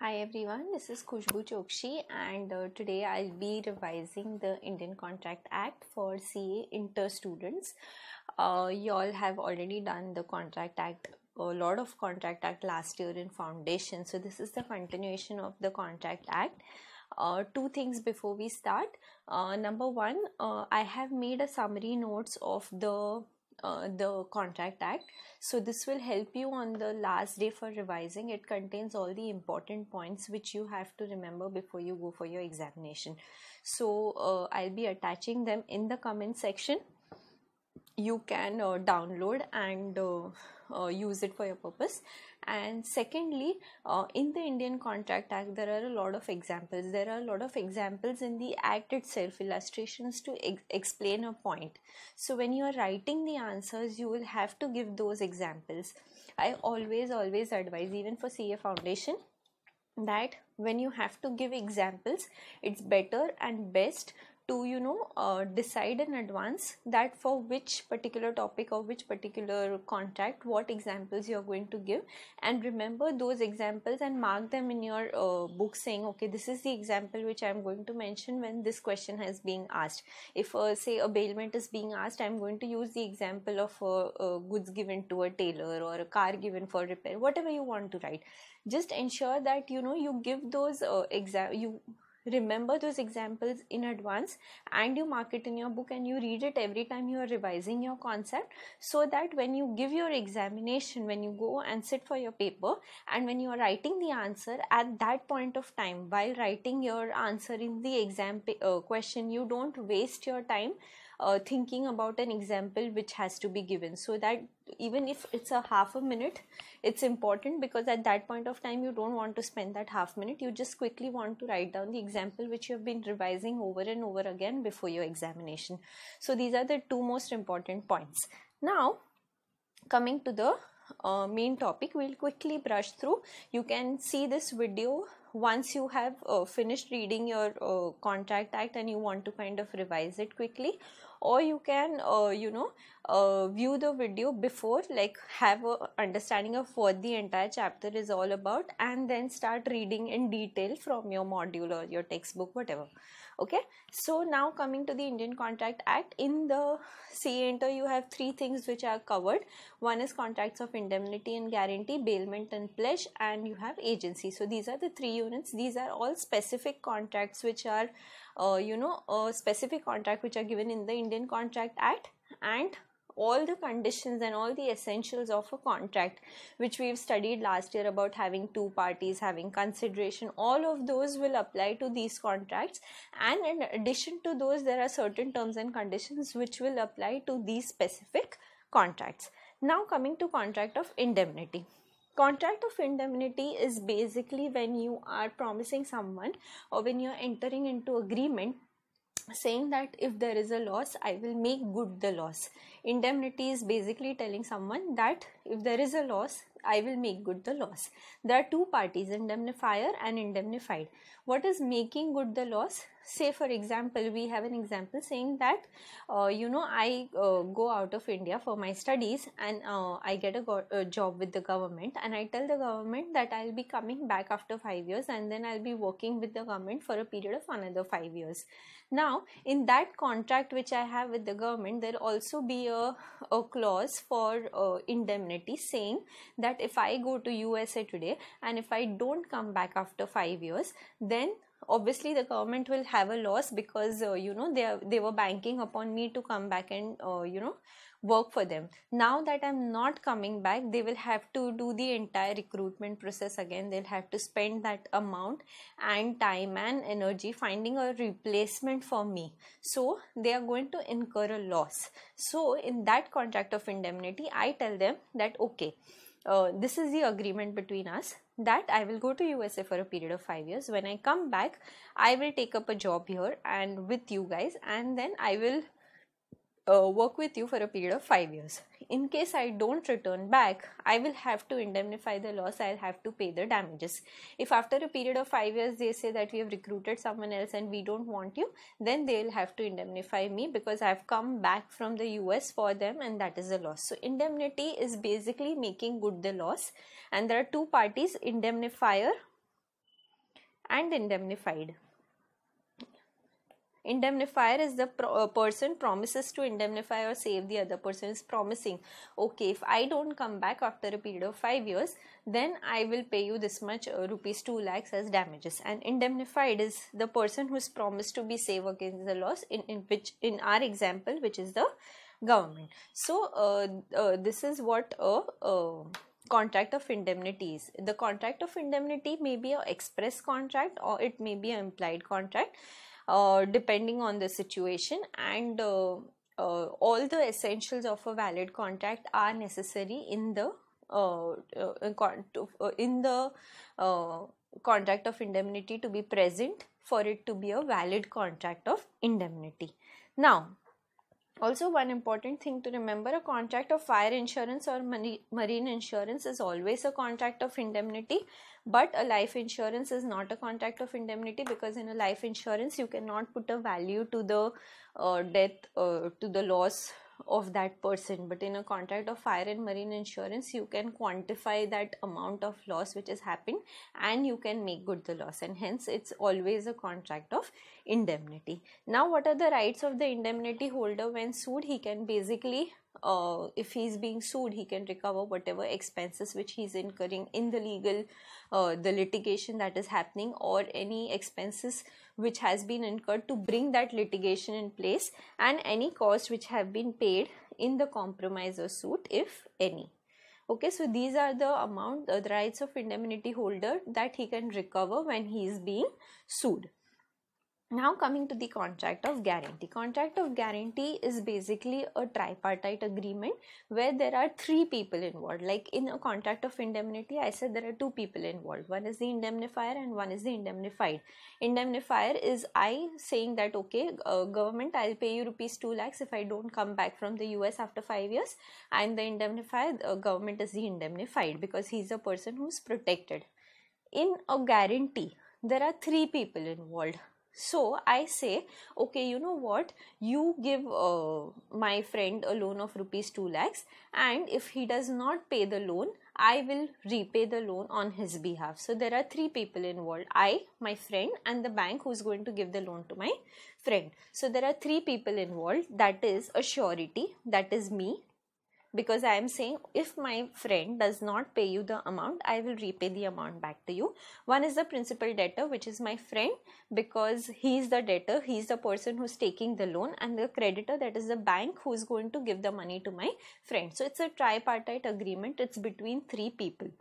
Hi everyone, this is Khushbu Chokshi and today I'll be revising the Indian Contract Act for CA inter students. You all have already done the Contract Act, a lot of Contract Act last year in foundation. So this is the continuation of the Contract Act. Two things before we start. Number one, I have made a summary notes of the Contract Act. So this will help you on the last day for revising. It contains all the important points which you have to remember before you go for your examination. So I'll be attaching them in the comment section. You can download and use it for your purpose. And secondly, in the Indian Contract Act there are a lot of examples. There are a lot of examples in the act itself, illustrations to explain a point. So when you are writing the answers, you will have to give those examples. I always advise, even for CA foundation, that when you have to give examples, it's better and best to decide in advance that for which particular topic or which particular contract what examples you're going to give, and remember those examples and mark them in your book, saying okay, this is the example which I'm going to mention when this question has been asked. If say a bailment is being asked, I'm going to use the example of goods given to a tailor or a car given for repair, whatever you want to write. Just ensure that you give those you remember those examples in advance and you mark it in your book and you read it every time you are revising your concept, so that when you give your examination, when you go and sit for your paper and when you are writing the answer, at that point of time while writing your answer in the exam question, you don't waste your time thinking about an example which has to be given. So that even if it's a half a minute, it's important, because at that point of time you don't want to spend that half minute. You just quickly want to write down the example which you have been revising over and over again before your examination. So these are the two most important points. Now coming to the main topic, we'll quickly brush through. You can see this video once you have finished reading your Contract Act and you want to kind of revise it quickly, or you can view the video before, like have a understanding of what the entire chapter is all about, and then start reading in detail from your module or your textbook, whatever. Okay, so now coming to the Indian Contract Act, in the CA Inter you have three things which are covered. One is contracts of indemnity and guarantee, bailment and pledge, and you have agency. So these are the three units. These are all specific contracts which are a specific contract which are given in the Indian Contract Act, and all the conditions and all the essentials of a contract which we've studied last year about having two parties, having consideration, all of those will apply to these contracts. And in addition to those, there are certain terms and conditions which will apply to these specific contracts. Now coming to contract of indemnity. Contract of indemnity is basically when you are promising someone, or when you are entering into agreement saying that if there is a loss, I will make good the loss. Indemnity is basically telling someone that if there is a loss, I will make good the loss. There are two parties, indemnifier and indemnified. What is making good the loss? Say for example, we have an example saying that I go out of India for my studies, and I get a job with the government, and I tell the government that I'll be coming back after 5 years, and then I'll be working with the government for a period of another 5 years. Now in that contract which I have with the government, there will also be a clause for indemnity, saying that if I go to USA today and if I don't come back after 5 years, then obviously the government will have a loss, because they were banking upon me to come back and work for them. Now that I'm not coming back, they will have to do the entire recruitment process again. They'll have to spend that amount and time and energy finding a replacement for me. So they are going to incur a loss. So in that contract of indemnity, I tell them that okay, this is the agreement between us, that I will go to USA for a period of 5 years. When I come back, I will take up a job here and with you guys, and then I will work with you for a period of 5 years. In case I don't return back, I will have to indemnify the loss. I'll have to pay the damages. If after a period of 5 years they say that we have recruited someone else and we don't want you, then they'll have to indemnify me, because I've come back from the US for them, and that is a loss. So indemnity is basically making good the loss, and there are two parties, indemnifier and indemnified. Indemnifier is the person promises to indemnify or save the other person, is promising, okay, if I don't come back after a period of 5 years, then I will pay you this much rupees 2 lakhs as damages. And indemnified is the person who is promised to be safe against the loss, in our example, which is the government. So this is what a contract of indemnity is. The contract of indemnity may be an express contract or it may be an implied contract, depending on the situation, and all the essentials of a valid contract are necessary in the contract of indemnity to be present for it to be a valid contract of indemnity. Now, also one important thing to remember, a contract of fire insurance or marine insurance is always a contract of indemnity, but a life insurance is not a contract of indemnity, because in a life insurance you cannot put a value to the death, to the loss of that person. But in a contract of fire and marine insurance, you can quantify that amount of loss which has happened and you can make good the loss, and hence it's always a contract of indemnity. Now, what are the rights of the indemnity holder when sued? He can basically, if he is being sued, he can recover whatever expenses which he is incurring in the legal the litigation that is happening, or any expenses which has been incurred to bring that litigation in place, and any cost which have been paid in the compromise or suit, if any. Okay, so these are the amount, the rights of indemnity holder that he can recover when he is being sued. Now, coming to the contract of guarantee. Contract of guarantee is basically a tripartite agreement where there are 3 people involved. Like in a contract of indemnity, I said there are 2 people involved. One is the indemnifier and one is the indemnified. Indemnifier is I saying that, okay, government, I'll pay you rupees 2 lakhs if I don't come back from the US after 5 years. And the indemnifier, government is the indemnified, because he's a person who's protected. In a guarantee, there are 3 people involved. So I say, okay, you know what, you give my friend a loan of rupees 2 lakhs, and if he does not pay the loan, I will repay the loan on his behalf. So there are 3 people involved, I, my friend, and the bank who is going to give the loan to my friend. So there are 3 people involved. That is a surety, that is me, because I am saying if my friend does not pay you the amount, I will repay the amount back to you. One is the principal debtor, which is my friend, because he is the debtor, he is the person who is taking the loan, and the creditor, that is the bank who is going to give the money to my friend. So it's a tripartite agreement, it's between 3 people.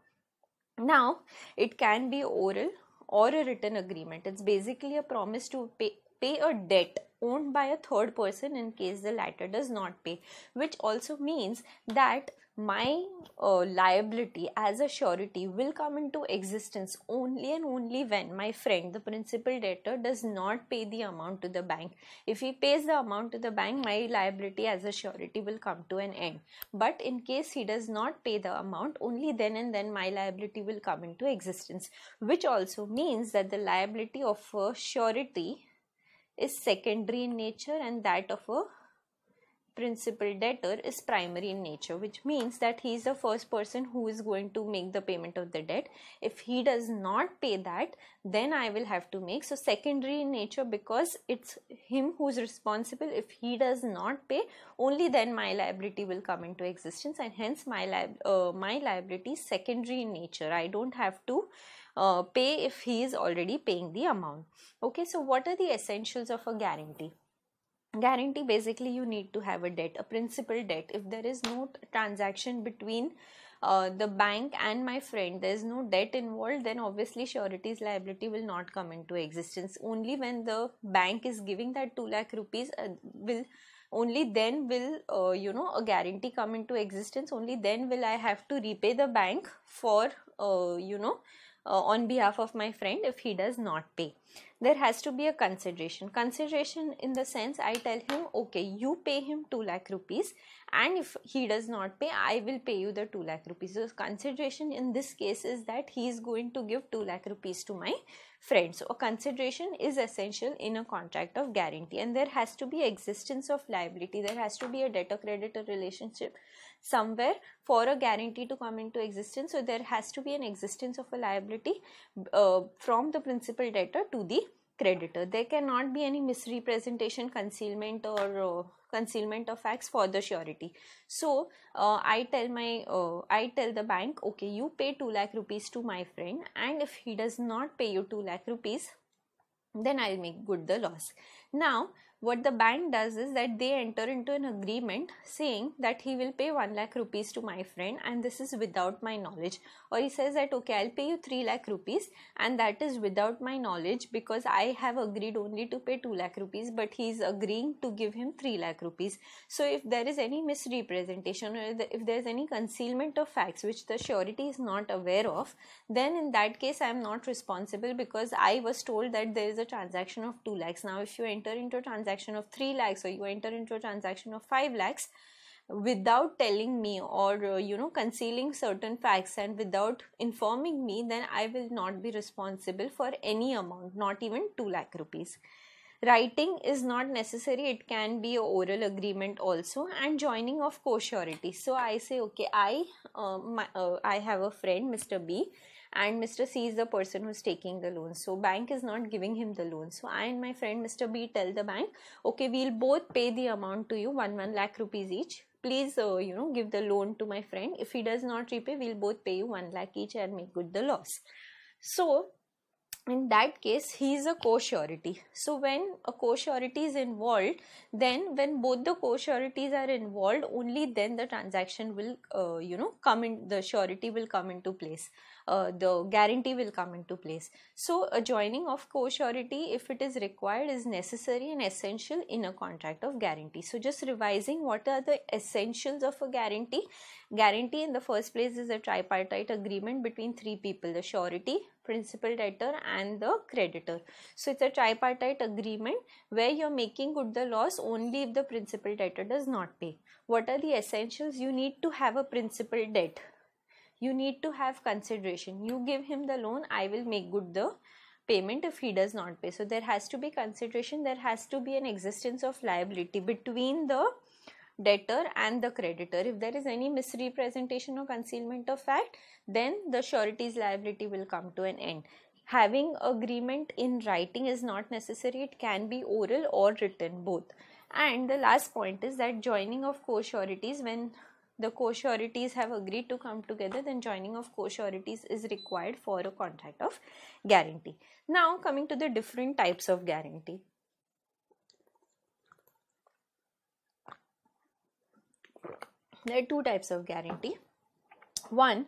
Now, it can be oral or a written agreement. It's basically a promise to pay a debt owned by a third person in case the latter does not pay, which also means that my liability as a surety will come into existence only and only when my friend, the principal debtor, does not pay the amount to the bank. If he pays the amount to the bank, my liability as a surety will come to an end. But in case he does not pay the amount, only then and then my liability will come into existence, which also means that the liability of a surety is secondary in nature and that of a principal debtor is primary in nature, which means that he is the first person who is going to make the payment of the debt. If he does not pay that, then I will have to make. So secondary in nature, because it's him who is responsible. If he does not pay, only then my liability will come into existence, and hence my liability is secondary in nature. I don't have to pay if he is already paying the amount. Okay, so what are the essentials of a guarantee? Guarantee, basically you need to have a debt, a principal debt. If there is no transaction between the bank and my friend, there is no debt involved, then obviously surety's liability will not come into existence. Only when the bank is giving that 2 lakh rupees only then will a guarantee come into existence. Only then will I have to repay the bank for on behalf of my friend if he does not pay. There has to be a consideration. Consideration in the sense, I tell him, okay, you pay him 2 lakh rupees, and if he does not pay, I will pay you the 2 lakh rupees. So consideration in this case is that he is going to give 2 lakh rupees to my friend. So a consideration is essential in a contract of guarantee, and there has to be existence of liability. There has to be a debtor-creditor relationship somewhere for a guarantee to come into existence. So there has to be an existence of a liability from the principal debtor to the creditor. There cannot be any misrepresentation, concealment, or concealment of facts for the surety. So I tell the bank, okay, you pay 2 lakh rupees to my friend, and if he does not pay you 2 lakh rupees, then I'll make good the loss. Now what the bank does is that they enter into an agreement saying that he will pay 1 lakh rupees to my friend, and this is without my knowledge. Or he says that, okay, I'll pay you 3 lakh rupees, and that is without my knowledge, because I have agreed only to pay 2 lakh rupees, but he is agreeing to give him 3 lakh rupees. So if there is any misrepresentation, or if there is any concealment of facts which the surety is not aware of, then in that case I am not responsible, because I was told that there is a transaction of 2 lakhs. Now if you enter into a transaction of 3 lakhs, or you enter into a transaction of 5 lakhs without telling me, or concealing certain facts and without informing me, then I will not be responsible for any amount, not even 2 lakh rupees. Writing is not necessary, it can be an oral agreement also. And joining of co-surety. So I say, okay, I have a friend, Mr. B, and Mr. C is the person who is taking the loan. So bank is not giving him the loan. So I and my friend Mr. B tell the bank, okay, we'll both pay the amount to you, 1 lakh rupees each. Please give the loan to my friend. If he does not repay, we'll both pay you 1 lakh each and make good the loss. So in that case, he is a co-surety. So when a co-surety is involved, then when both the co-sureties are involved, only then the transaction will come in, the surety will come into place, the guarantee will come into place. So a joining of co-surety, if it is required, is necessary and essential in a contract of guarantee. So just revising, what are the essentials of a guarantee? Guarantee in the first place is a tripartite agreement between 3 people: the surety, principal debtor, and the creditor. So it's a tripartite agreement where you're making good the loss only if the principal debtor does not pay. What are the essentials? You need to have a principal debt, you need to have consideration. You give him the loan, I will make good the payment if he does not pay. So there has to be consideration, there has to be an existence of liability between the debtor and the creditor. If there is any misrepresentation or concealment of fact, then the surety's liability will come to an end. Having agreement in writing is not necessary, it can be oral or written, both. And the last point is that joining of co-sureties, when the co-sureties have agreed to come together, then joining of co-sureties is required for a contract of guarantee. Now coming to the different types of guarantee. There are 2 types of guarantee. One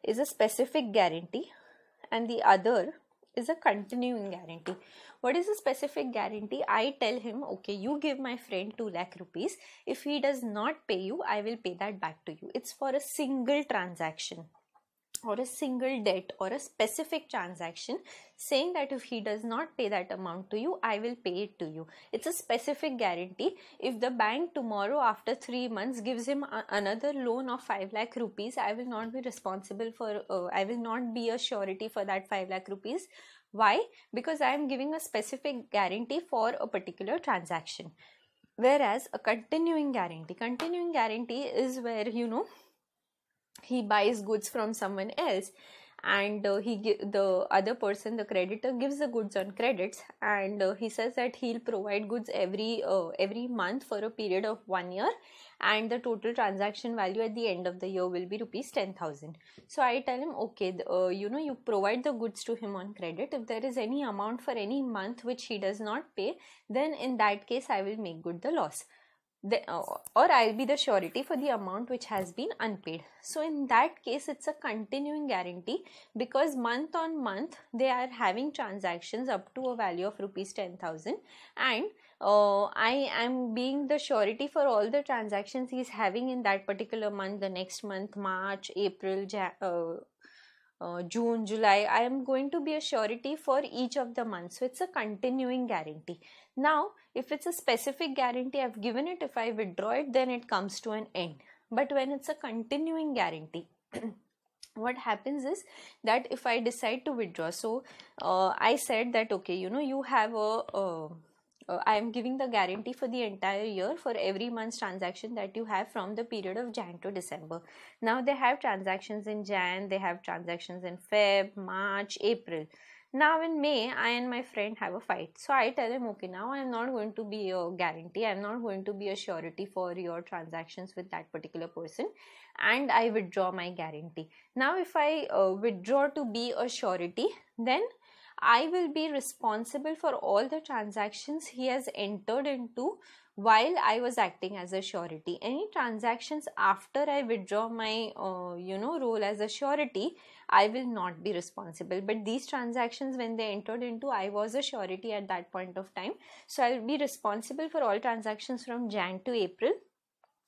is a specific guarantee and the other is a continuing guarantee. What is a specific guarantee? I tell him, okay, you give my friend 2 lakh rupees. If he does not pay you, I will pay that back to you. It's for a single transaction or a single debt or a specific transaction, saying that if he does not pay that amount to you, I will pay it to you. It's a specific guarantee. If the bank tomorrow after 3 months gives him another loan of 5 lakh rupees, I will not be responsible for, I will not be a surety for that 5 lakh rupees. Why? Because I am giving a specific guarantee for a particular transaction. Whereas a continuing guarantee is where, he buys goods from someone else, and the other person, the creditor, gives the goods on credits, and he says that he'll provide goods every month for a period of 1 year, and the total transaction value at the end of the year will be rupees 10,000. So I tell him, okay, you provide the goods to him on credit. If there is any amount for any month which he does not pay, then in that case I will make good the loss. Or I'll be the surety for the amount which has been unpaid. So in that case, it's a continuing guarantee, because month on month they are having transactions up to a value of rupees 10,000, and I am being the surety for all the transactions he is having in that particular month, the next month, March, April, June, July. I am going to be a surety for each of the months. So it's a continuing guarantee. Now, if it's a specific guarantee, I've given it, if I withdraw it, then it comes to an end. But when it's a continuing guarantee, what happens is that if I decide to withdraw, so I said that, okay, you have I am giving the guarantee for the entire year for every month's transaction that you have from the period of Jan to December. Now they have transactions in Jan, they have transactions in Feb, March, April. Now in May, I and my friend have a fight. So I tell him, okay, now I am not going to be a guarantee. I am not going to be a surety for your transactions with that particular person, and I withdraw my guarantee. Now if I withdraw to be a surety, then I will be responsible for all the transactions he has entered into while I was acting as a surety. Any transactions after I withdraw my role as a surety, I will not be responsible. But these transactions, when they entered into, I was a surety at that point of time, so I will be responsible for all transactions from Jan to April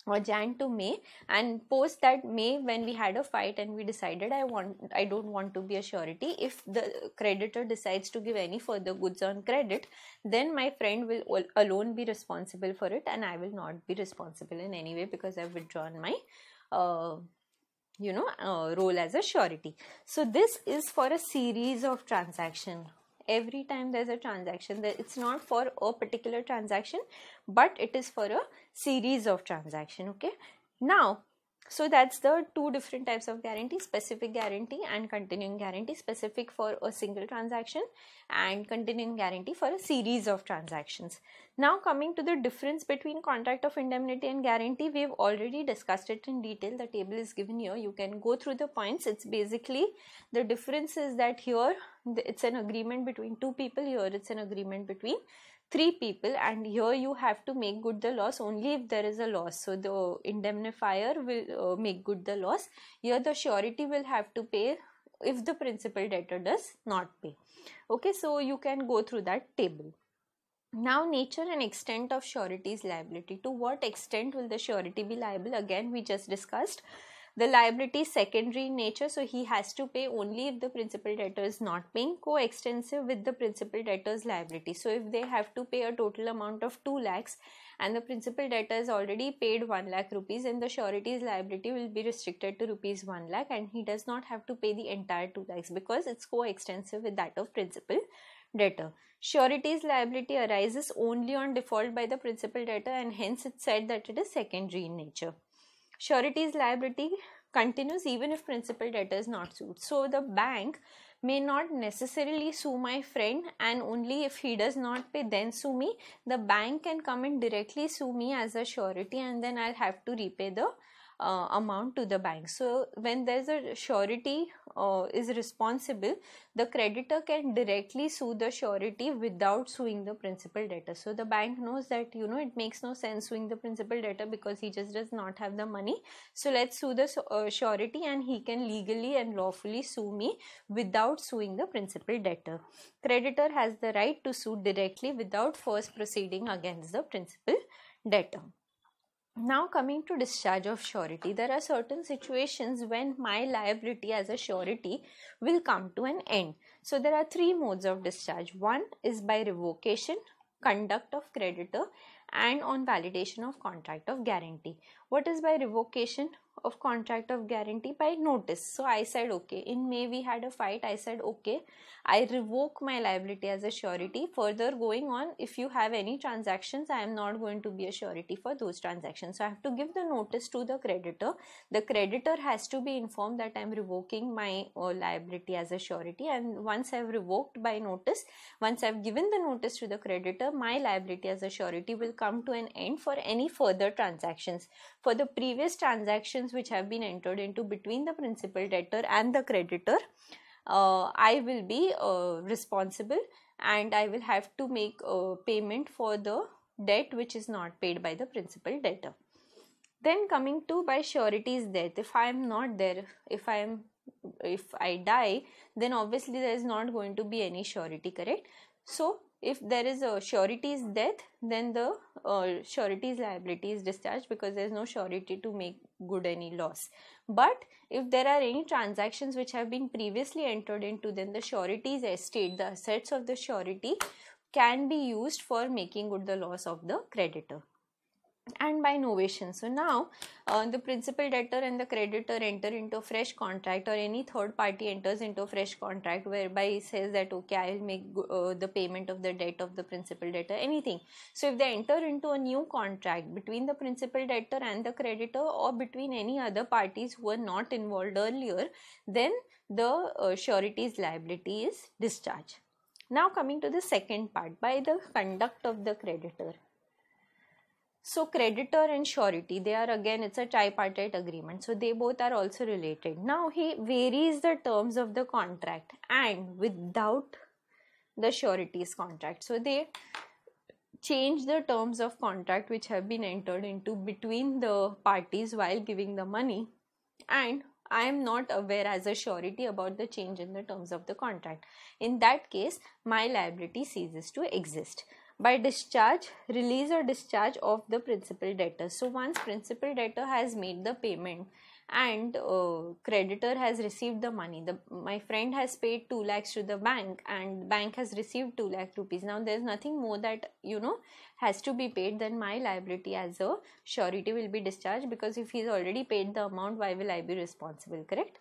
or Jan to May, and post that May, when we had a fight and we decided I don't want to be a surety. If the creditor decides to give any further goods on credit, then my friend will alone be responsible for it, and I will not be responsible in any way because I've withdrawn my role as a surety. So this is for a series of transactions. Every time there's a transaction, it's not for a particular transaction, but it is for a series of transaction. Okay, now, so that's the two different types of guarantee: specific guarantee and continuing guarantee. Specific for a single transaction and continuing guarantee for a series of transactions. Now coming to the difference between contract of indemnity and guarantee, we've already discussed it in detail. The table is given here. You can go through the points. It's basically, the difference is that here it's an agreement between two people, here it's an agreement between three people, and here you have to make good the loss only if there is a loss. So the indemnifier will make good the loss. Here the surety will have to pay if the principal debtor does not pay. Okay, so you can go through that table. Now, nature and extent of surety's liability. To what extent will the surety be liable? Again, we just discussed. The liability is secondary in nature, so he has to pay only if the principal debtor is not paying, co-extensive with the principal debtor's liability. So if they have to pay a total amount of 2 lakhs and the principal debtor has already paid 1 lakh rupees, and the surety's liability will be restricted to rupees 1 lakh, and he does not have to pay the entire 2 lakhs because it's co-extensive with that of principal debtor. Surety's liability arises only on default by the principal debtor, and hence it's said that it is secondary in nature. Surety's liability continues even if principal debtor is not sued. So the bank may not necessarily sue my friend, and only if he does not pay then sue me. The bank can come and directly sue me as a surety, and then I'll have to repay the amount to the bank. So when there's a surety is responsible, the creditor can directly sue the surety without suing the principal debtor. So the bank knows that it makes no sense suing the principal debtor because he just does not have the money. So let's sue the surety, and he can legally and lawfully sue me without suing the principal debtor. Creditor has the right to sue directly without first proceeding against the principal debtor. Now coming to discharge of surety, there are certain situations when my liability as a surety will come to an end. So there are 3 modes of discharge. One is by revocation, conduct of creditor, and on validation of contract of guarantee. What is by revocation of contract of guarantee? By notice. So I said okay, in May we had a fight, I said okay, I revoke my liability as a surety. Further going on, if you have any transactions, I am not going to be a surety for those transactions. So I have to give the notice to the creditor. The creditor has to be informed that I am revoking my liability as a surety, and once I have revoked by notice, once I have given the notice to the creditor, my liability as a surety will come to an end for any further transactions. For the previous transactions which have been entered into between the principal debtor and the creditor, I will be responsible, and I will have to make payment for the debt which is not paid by the principal debtor. Then coming to by surety's death, if I am not there, if I die, then obviously there is not going to be any surety, correct? So if there is a surety's death, then the surety's liability is discharged because there is no surety to make good any loss. But if there are any transactions which have been previously entered into, then the surety's estate, the assets of the surety, can be used for making good the loss of the creditor. and by novation. So now the principal debtor and the creditor enter into a fresh contract, or any third party enters into a fresh contract whereby he says that okay, I will make the payment of the debt of the principal debtor, anything. So if they enter into a new contract between the principal debtor and the creditor, or between any other parties who were not involved earlier, then the surety's liability is discharged. Now coming to the second part, by the conduct of the creditor. So creditor and surety, they are again, it's a tripartite agreement, so they both are also related. Now he varies the terms of the contract and without the surety's contract. So they change the terms of contract which have been entered into between the parties while giving the money, and I am not aware as a surety about the change in the terms of the contract. In that case, my liability ceases to exist. By discharge, release or discharge of the principal debtor. So once principal debtor has made the payment and creditor has received the money, my friend has paid 2 lakhs to the bank and bank has received 2 lakh rupees. Now there is nothing more that has to be paid, then my liability as a surety will be discharged, because if he has already paid the amount, why will I be responsible, correct?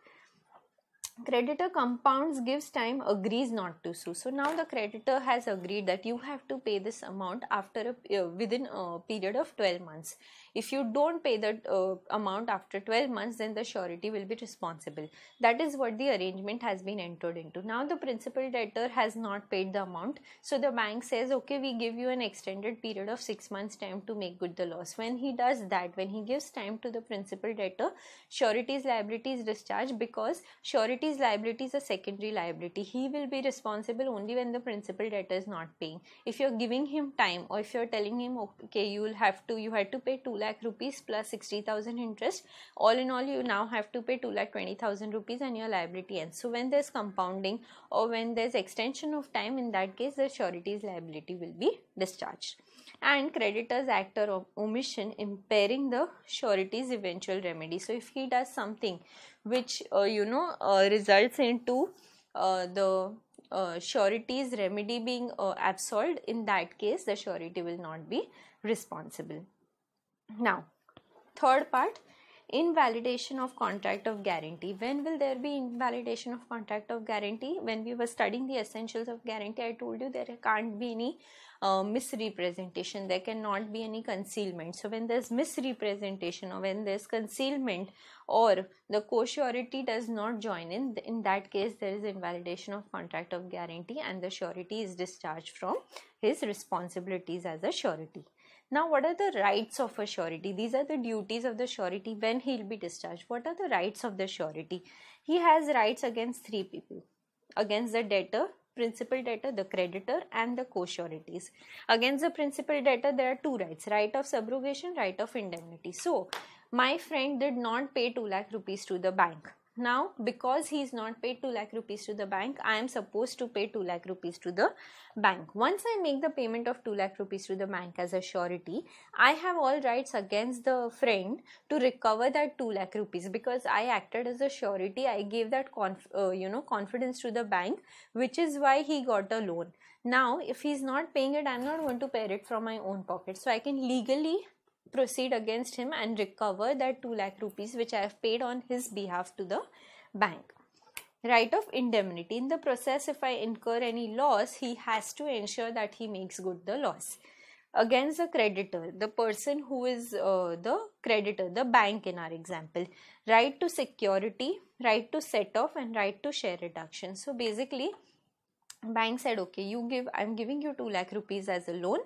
Creditor compounds, gives time, agrees not to sue. So now the creditor has agreed that you have to pay this amount after within a period of 12 months. If you don't pay that amount after 12 months, then the surety will be responsible. That is what the arrangement has been entered into. Now the principal debtor has not paid the amount, so the bank says okay, we give you an extended period of 6 months time to make good the loss. When he does that, when he gives time to the principal debtor, surety's liability is discharged, because surety's liability is a secondary liability. He will be responsible only when the principal debtor is not paying. If you're giving him time, or if you're telling him okay, you had to pay 2 lakh rupees plus 60,000 interest, all in all you now have to pay 2,20,000 rupees and your liability ends. So when there's compounding or when there's extension of time, in that case the surety's liability will be discharged. And creditors act or omission impairing the surety's eventual remedy. So if he does something which results into the surety's remedy being absolved, in that case the surety will not be responsible. Now third part, invalidation of contract of guarantee. When will there be invalidation of contract of guarantee? When we were studying the essentials of guarantee, I told you there can't be any misrepresentation, there cannot be any concealment. So when there's misrepresentation or when there's concealment or the co-surety does not join in that case there is invalidation of contract of guarantee and the surety is discharged from his responsibilities as a surety. Now what are the rights of a surety? These are the duties of the surety when he will be discharged. What are the rights of the surety? He has rights against 3 people, against the debtor, principal debtor, the creditor and the co-sureties. Against the principal debtor there are 2 rights, right of subrogation, right of indemnity. So my friend did not pay 2 lakh rupees to the bank. Now because he is not paid 2 lakh rupees to the bank, I am supposed to pay 2 lakh rupees to the bank. Once I make the payment of 2 lakh rupees to the bank as a surety, I have all rights against the friend to recover that 2 lakh rupees, because I acted as a surety. I gave that confidence to the bank, which is why he got a loan. Now if he is not paying it, I am not going to pay it from my own pocket. So I can legally proceed against him and recover that 2 lakh rupees which I have paid on his behalf to the bank. Right of indemnity. In the process, if I incur any loss, he has to ensure that he makes good the loss. Against the creditor, the person who is the creditor, the bank in our example, right to security, right to set off and right to share reduction. So basically bank said okay, I'm giving you 2 lakh rupees as a loan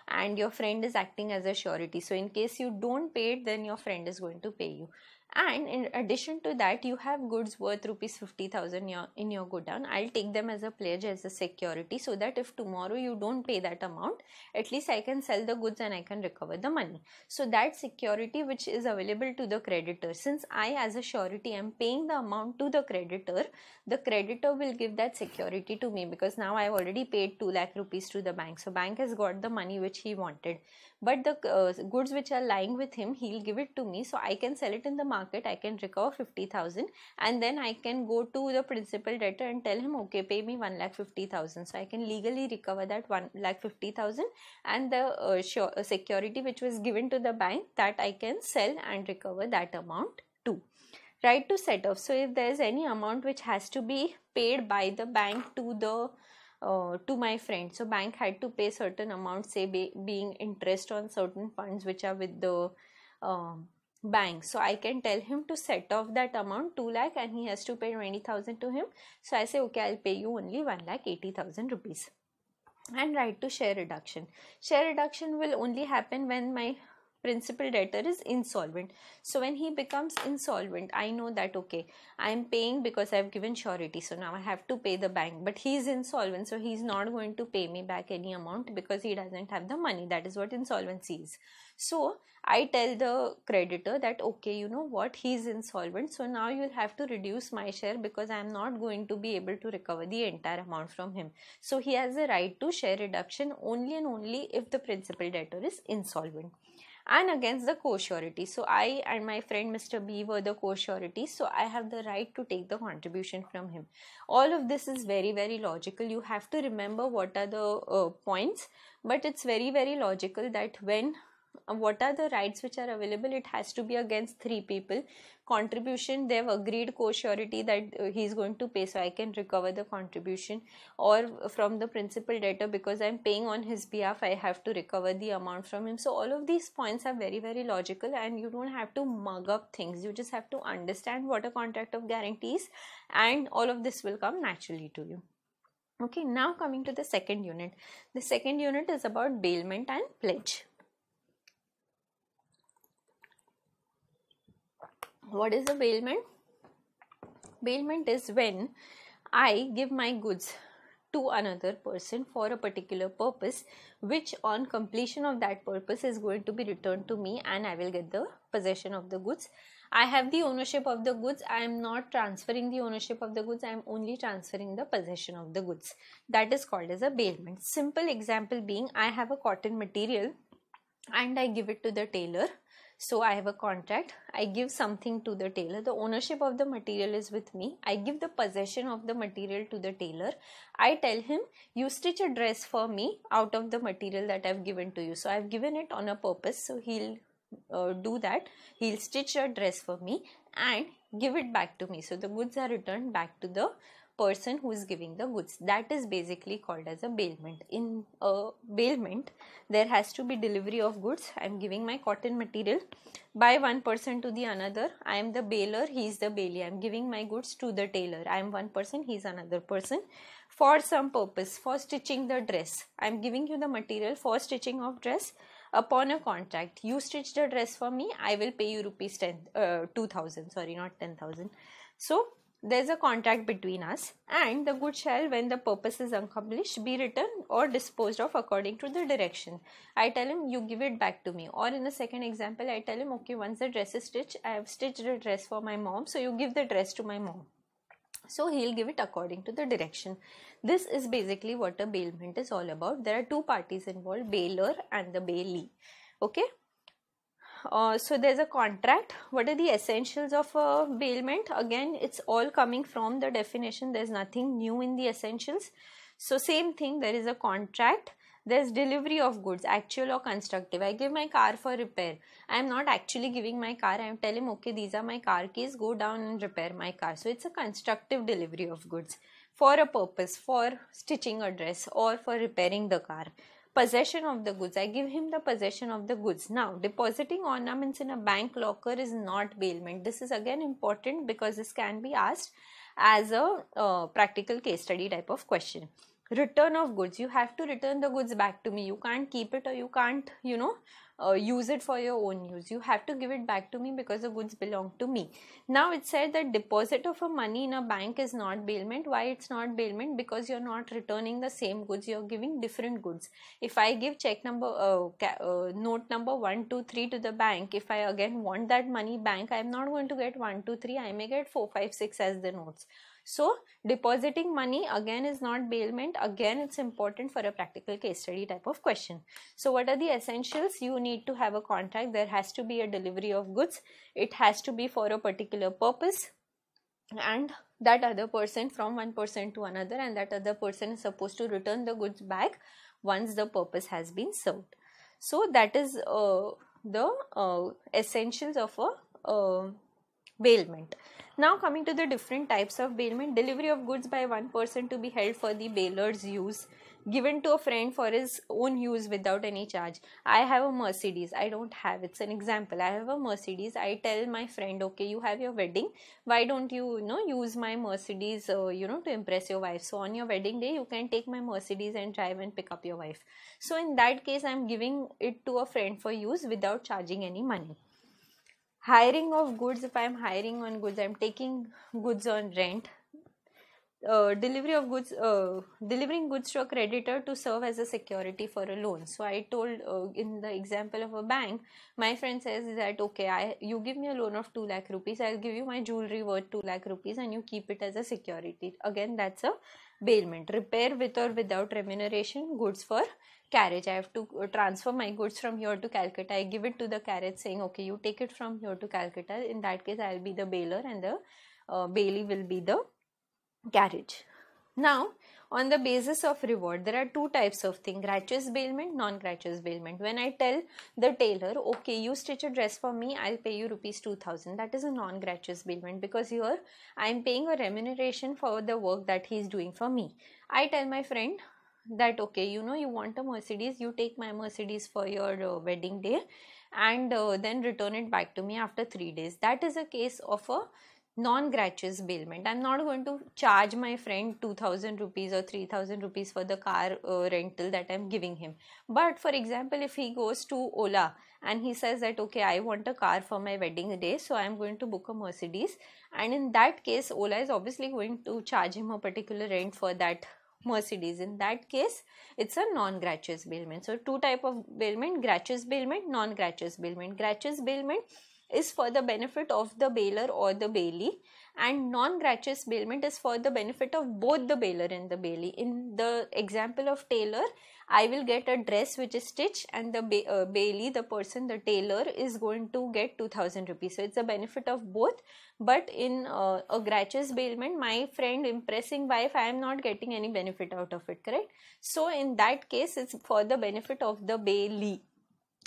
and your friend is acting as a surety. So in case you don't pay it, then your friend is going to pay you. And in addition to that, you have goods worth rupees 50,000 in your godown. I'll take them as a pledge, as a security, so that if tomorrow you don't pay that amount, at least I can sell the goods and I can recover the money. So that security which is available to the creditor, since I as a surety am paying the amount to the creditor will give that security to me, because now I have already paid 2 lakh rupees to the bank. So bank has got the money which he wanted. but the goods which are lying with him, he'll give it to me, so I can sell it in the market, I can recover 50,000, and then I can go to the principal debtor and tell him, okay, pay me 1,50,000. So I can legally recover that 1,50,000, and the security which was given to the bank, that I can sell and recover that amount too. Right to set off. So if there is any amount which has to be paid by the bank to my friend, so bank had to pay certain amount, say being interest on certain funds which are with the bank, so I can tell him to set off that amount 2 lakh, and he has to pay 20,000 to him. So I say, okay, I'll pay you only 1,80,000 rupees. And right to share reduction. Share reduction will only happen when my principal debtor is insolvent. So when he becomes insolvent, I know that, okay, I am paying because I have given surety, so now I have to pay the bank, but he is insolvent, so he is not going to pay me back any amount because he doesn't have the money. That is what insolvency is. So I tell the creditor that, okay, you know what, he is insolvent, so now you'll have to reduce my share because I am not going to be able to recover the entire amount from him. So he has the right to share reduction only and only if the principal debtor is insolvent. And against the co-surety, so I and my friend Mr. B were the co-surety, so I have the right to take the contribution from him. All of this is very, very logical. You have to remember what are the points, but it's very, very logical that when what are the rights which are available, it has to be against 3 people. Contribution, they've agreed co-surety that he's going to pay, so I can recover the contribution, or from the principal debtor, because I'm paying on his behalf, I have to recover the amount from him. So all of these points are very, very logical, and you don't have to mug up things. You just have to understand what a contract of guarantee is, and all of this will come naturally to you. Okay, now coming to the second unit. The second unit is about bailment and pledge. What is a bailment? Bailment is when I give my goods to another person for a particular purpose, which on completion of that purpose is going to be returned to me, and I will get the possession of the goods. I have the ownership of the goods. I am not transferring the ownership of the goods. I am only transferring the possession of the goods. That is called as a bailment. Simple example being, I have a cotton material and I give it to the tailor. So I have a contract, I give something to the tailor, the ownership of the material is with me, I give the possession of the material to the tailor, I tell him, you stitch a dress for me out of the material that I have given to you. So I have given it on a purpose, so he'll do that, he'll stitch a dress for me and give it back to me. So the goods are returned back to the person who is giving the goods. That is basically called as a bailment. In a bailment, there has to be delivery of goods. I am giving my cotton material by one person to the another. I am the bailer, he is the bailee. I am giving my goods to the tailor. I am one person, he is another person. For some purpose, for stitching the dress, I am giving you the material for stitching of dress. Upon a contract, you stitch the dress for me, I will pay you rupees 2,000, sorry, not 10,000. So there's a contract between us, and the goods shall, when the purpose is accomplished, be returned or disposed of according to the direction. I tell him, you give it back to me. Or in the second example, I tell him, okay, once the dress is stitched, I have stitched the dress for my mom, so you give the dress to my mom. So he'll give it according to the direction. This is basically what a bailment is all about. There are 2 parties involved, bailer and the bailee. Okay. So there's a contract. What are the essentials of a bailment? Again, it's all coming from the definition. There's nothing new in the essentials. So same thing, there is a contract. There's delivery of goods, actual or constructive. I give my car for repair. I am not actually giving my car. I am telling him, okay, these are my car keys, go down and repair my car. So it's a constructive delivery of goods for a purpose, for stitching a dress or for repairing the car. Possession of the goods, I give him the possession of the goods. Now, depositing ornaments in a bank locker is not bailment. This is again important because this can be asked as a practical case study type of question. Return of goods, you have to return the goods back to me. You can't keep it, or you can't, use it for your own use. You have to give it back to me because the goods belong to me. Now it said that deposit of a money in a bank is not bailment. Why it's not bailment? Because you're not returning the same goods, you're giving different goods. If I give check number note number 1, 2, 3 to the bank, if I again want that money back, I'm not going to get 1, 2, 3, I may get 4, 5, 6 as the notes. So depositing money again is not bailment. Again, it's important for a practical case study type of question. So what are the essentials? You need to have a contract. There has to be a delivery of goods. It has to be for a particular purpose, and that other person, from one person to another, and that other person is supposed to return the goods back once the purpose has been served. So that is the essentials of a bailment. Now coming to the different types of bailment: delivery of goods by one person to be held for the bailer's use, given to a friend for his own use without any charge. I have a Mercedes. I don't have. It's an example. I have a Mercedes. I tell my friend, okay, you have your wedding. Why don't you, use my Mercedes, to impress your wife? So on your wedding day, you can take my Mercedes and drive and pick up your wife. So in that case, I'm giving it to a friend for use without charging any money. Hiring of goods: if I am hiring on goods, I am taking goods on rent. Delivery of goods, delivering goods to a creditor to serve as a security for a loan. So I told, in the example of a bank, my friend says that, okay, you give me a loan of 2 lakh rupees, I'll give you my jewelry worth 2 lakh rupees and you keep it as a security. Again, that's a bailment. Repair with or without remuneration: goods for carriage. I have to transfer my goods from here to Calcutta. I give it to the carriage saying, okay, you take it from here to Calcutta. In that case, I'll be the bailer and the bailee will be the carriage. Now, on the basis of reward, there are two types of thing: gratuitous bailment, non-gratuitous bailment. When I tell the tailor, okay, you stitch a dress for me, I'll pay you rupees 2000, that is a non-gratuitous bailment, because here I am paying a remuneration for the work that he is doing for me. I tell my friend that, okay, you want a Mercedes, you take my Mercedes for your wedding day and then return it back to me after 3 days. That is a case of a non-gratuitous bailment. I'm not going to charge my friend 2000 rupees or 3000 rupees for the car rental that I'm giving him. But for example, if he goes to Ola and he says that, okay, I want a car for my wedding day, so I'm going to book a Mercedes, and in that case Ola is obviously going to charge him a particular rent for that Mercedes. In that case, it's a non-gratuitous bailment. So two type of bailment: gratuitous bailment, non-gratuitous bailment. Gratuitous bailment is for the benefit of the bailer or the bailee, and non-gratuitous bailment is for the benefit of both the bailer and the bailee. In the example of tailor, I will get a dress which is stitched, and the bailee, the person, the tailor, is going to get 2000 rupees. So it's a benefit of both. But in a gratuitous bailment, my friend impressing wife, I am not getting any benefit out of it, correct? So in that case, it's for the benefit of the bailee,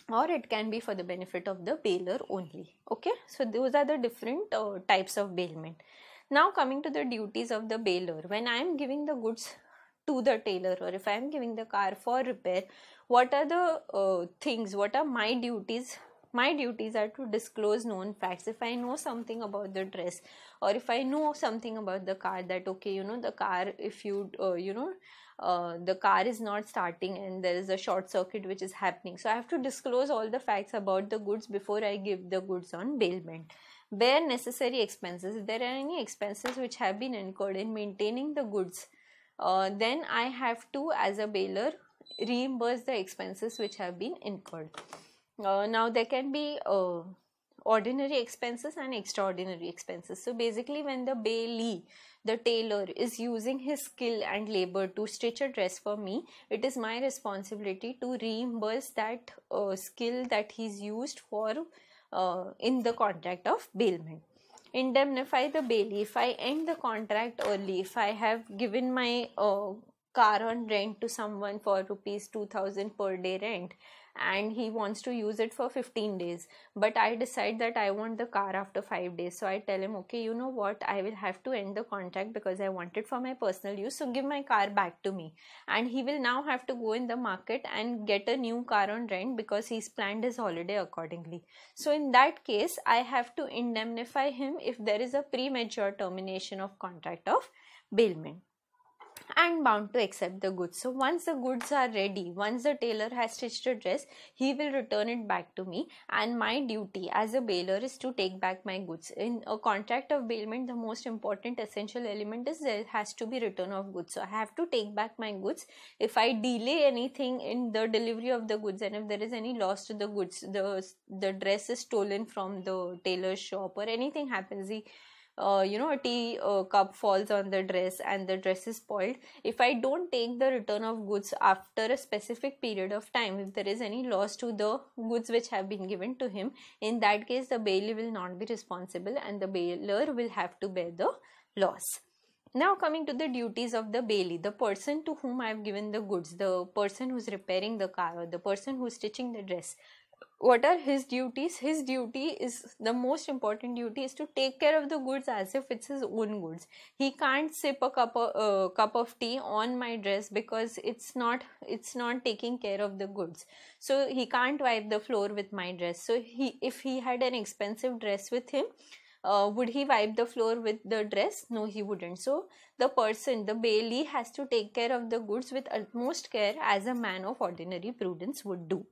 or it can be for the benefit of the bailer only. Okay, so those are the different types of bailment. Now coming to the duties of the bailer: when I am giving the goods to the tailor, or if I am giving the car for repair, what are the things, what are my duties? My duties are to disclose known facts. If I know something about the dress, or if I know something about the car, that, okay, the car, if you the car is not starting and there is a short circuit which is happening, so I have to disclose all the facts about the goods before I give the goods on bailment. Bear necessary expenses: if there are any expenses which have been incurred in maintaining the goods, then I have to, as a bailer, reimburse the expenses which have been incurred. Now there can be ordinary expenses and extraordinary expenses. So basically, when the bailee, the tailor, is using his skill and labor to stitch a dress for me, it is my responsibility to reimburse that skill that he's used for in the contract of bailment. Indemnify the bailee: if I end the contract early, if I have given my car on rent to someone for rupees 2000 per day rent, and he wants to use it for 15 days, but I decide that I want the car after 5 days, so I tell him, okay, you know what, I will have to end the contract because I want it for my personal use, so give my car back to me. And he will now have to go in the market and get a new car on rent because he's planned his holiday accordingly. So in that case, I have to indemnify him if there is a premature termination of contract of bailment. And bound to accept the goods. So once the goods are ready, once the tailor has stitched a dress, he will return it back to me, and my duty as a bailer is to take back my goods. In a contract of bailment, the most important essential element is there has to be return of goods. So I have to take back my goods. If I delay anything in the delivery of the goods, and if there is any loss to the goods, the dress is stolen from the tailor's shop, or anything happens, the a tea cup falls on the dress and the dress is spoiled, if I don't take the return of goods after a specific period of time, if there is any loss to the goods which have been given to him, in that case the bailee will not be responsible and the bailor will have to bear the loss. Now coming to the duties of the bailee, the person to whom I have given the goods, the person who is repairing the car or the person who is stitching the dress, what are his duties? His duty is, the most important duty is to take care of the goods as if it's his own goods. He can't sip a cup of tea on my dress because it's not taking care of the goods. So he can't wipe the floor with my dress. So if he had an expensive dress with him, would he wipe the floor with the dress? No, he wouldn't. So the bailee has to take care of the goods with utmost care as a man of ordinary prudence would do.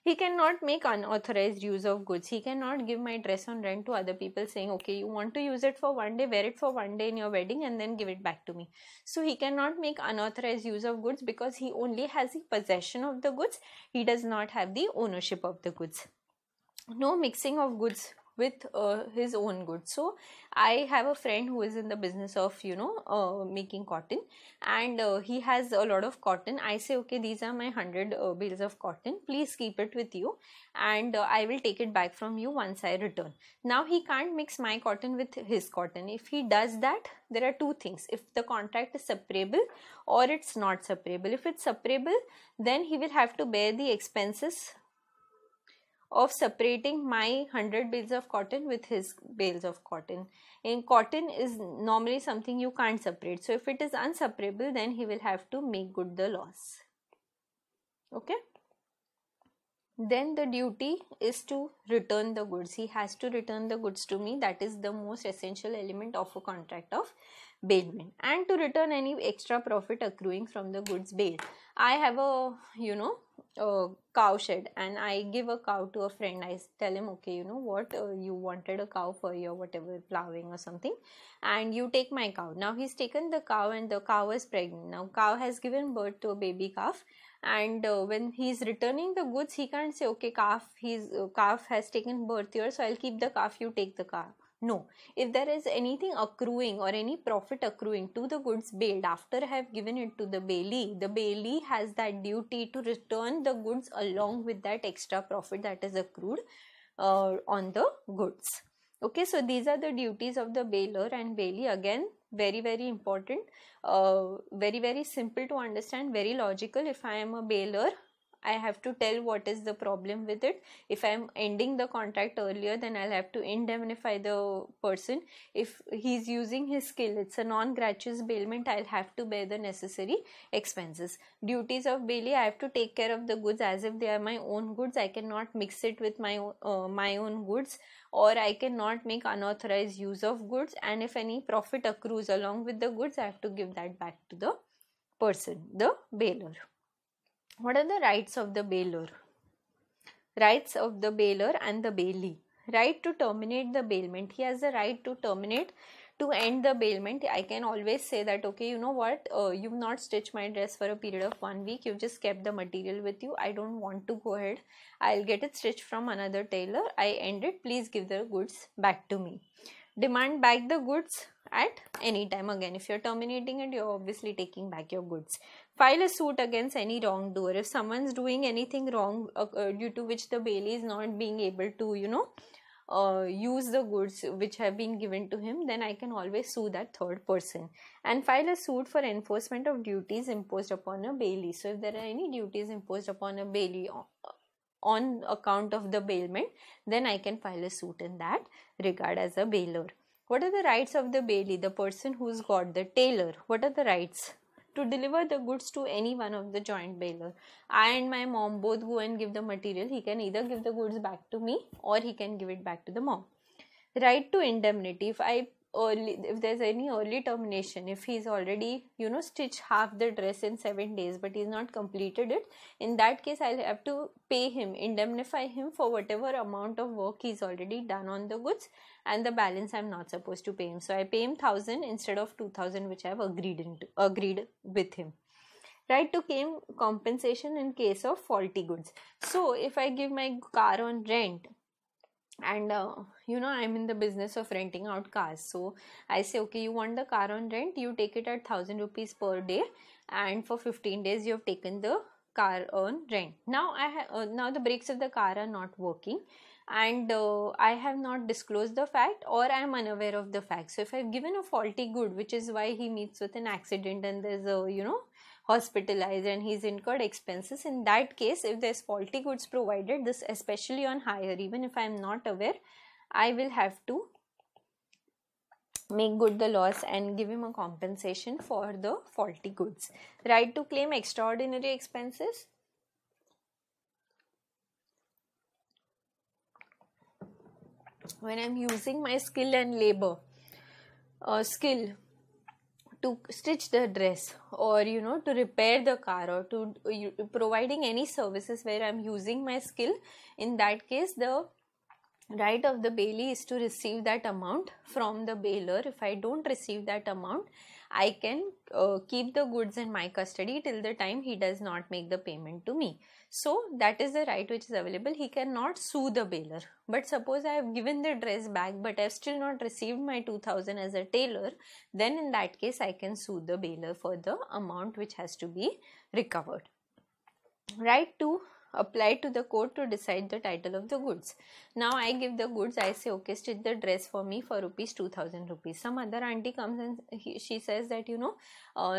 He cannot make unauthorized use of goods. He cannot give my dress on rent to other people saying, okay, you want to use it for one day, wear it for one day in your wedding and then give it back to me. So he cannot make unauthorized use of goods because he only has the possession of the goods. He does not have the ownership of the goods. No mixing of goods with his own goods. So I have a friend who is in the business of making cotton, and he has a lot of cotton. I say, okay, these are my 100 bales of cotton, please keep it with you and I will take it back from you once I return. Now he can't mix my cotton with his cotton. If he does that, there are two things: if the contract is separable or it's not separable. If it's separable, then he will have to bear the expenses of separating my 100 bales of cotton with his bales of cotton. And cotton is normally something you can't separate. So if it is unseparable, then he will have to make good the loss. Okay. Then the duty is to return the goods. He has to return the goods to me. That is the most essential element of a contract of bailment. And to return any extra profit accruing from the goods bailed. I have a cow shed and I give a cow to a friend. I tell him, okay, you wanted a cow for your whatever plowing or something, and you take my cow. Now he's taken the cow and the cow is pregnant. Now cow has given birth to a baby calf, and when he's returning the goods, he can't say, okay, calf has taken birth here, so I'll keep the calf, you take the cow. No, if there is anything accruing or any profit accruing to the goods bailed after I have given it to the bailee has that duty to return the goods along with that extra profit that is accrued on the goods. Okay, so these are the duties of the bailor and bailee. Again, very, very important, very, very simple to understand, very logical. If I am a bailor, I have to tell what is the problem with it. If I am ending the contract earlier, then I'll have to indemnify the person. If he's using his skill, it's a non-gratuitous bailment, I'll have to bear the necessary expenses. Duties of bailee: I have to take care of the goods as if they are my own goods. I cannot mix it with my own goods, or I cannot make unauthorized use of goods. And if any profit accrues along with the goods, I have to give that back to the person, the bailor. What are the rights of the bailor? Rights of the bailor and the bailee. Right to terminate the bailment. He has the right to terminate, to end the bailment. I can always say that, okay, you know what, you've not stitched my dress for a period of 1 week. You've just kept the material with you. I don't want to go ahead. I'll get it stitched from another tailor. I end it. Please give the goods back to me. Demand back the goods at any time. Again, if you're terminating it, you're obviously taking back your goods. File a suit against any wrongdoer. If someone's doing anything wrong due to which the bailee is not being able to, use the goods which have been given to him, then I can always sue that third person. And file a suit for enforcement of duties imposed upon a bailee. So if there are any duties imposed upon a bailee on account of the bailment, then I can file a suit in that regard as a bailor. What are the rights of the bailee, the person who's got the tailor? What are the rights? To deliver the goods to any one of the joint bailor. I and my mom both go and give the material. He can either give the goods back to me or he can give it back to the mom. Right to indemnity. If there's any early termination, if he's already stitched half the dress in 7 days but he's not completed it, in that case I'll have to pay him, indemnify him for whatever amount of work he's already done on the goods, and the balance I'm not supposed to pay him. So I pay him 1,000 instead of 2,000 which I have agreed with him. Right to claim compensation in case of faulty goods. So if I give my car on rent and I'm in the business of renting out cars. So I say, okay, you want the car on rent, you take it at 1,000 rupees per day, and for 15 days you have taken the car on rent. Now now the brakes of the car are not working, and I have not disclosed the fact, or I am unaware of the fact. So if I've given a faulty good, which is why he meets with an accident and there's a hospitalized and he's incurred expenses, in that case, if there's faulty goods provided, this especially on hire, even if I am not aware, I will have to make good the loss and give him a compensation for the faulty goods. Right to claim extraordinary expenses. When I'm using my skill and labor, skill to stitch the dress, or to repair the car, or to providing any services where I'm using my skill, in that case the right of the bailee is to receive that amount from the bailor. If I don't receive that amount, I can keep the goods in my custody till the time he does not make the payment to me. So that is the right which is available. He cannot sue the bailor. But suppose I have given the dress back, but I have still not received my 2,000 as a tailor, then in that case I can sue the bailor for the amount which has to be recovered. Right to apply to the court to decide the title of the goods. Now I give the goods, I say, okay, stitch the dress for me for rupees 2,000 rupees. Some other auntie comes and she says that,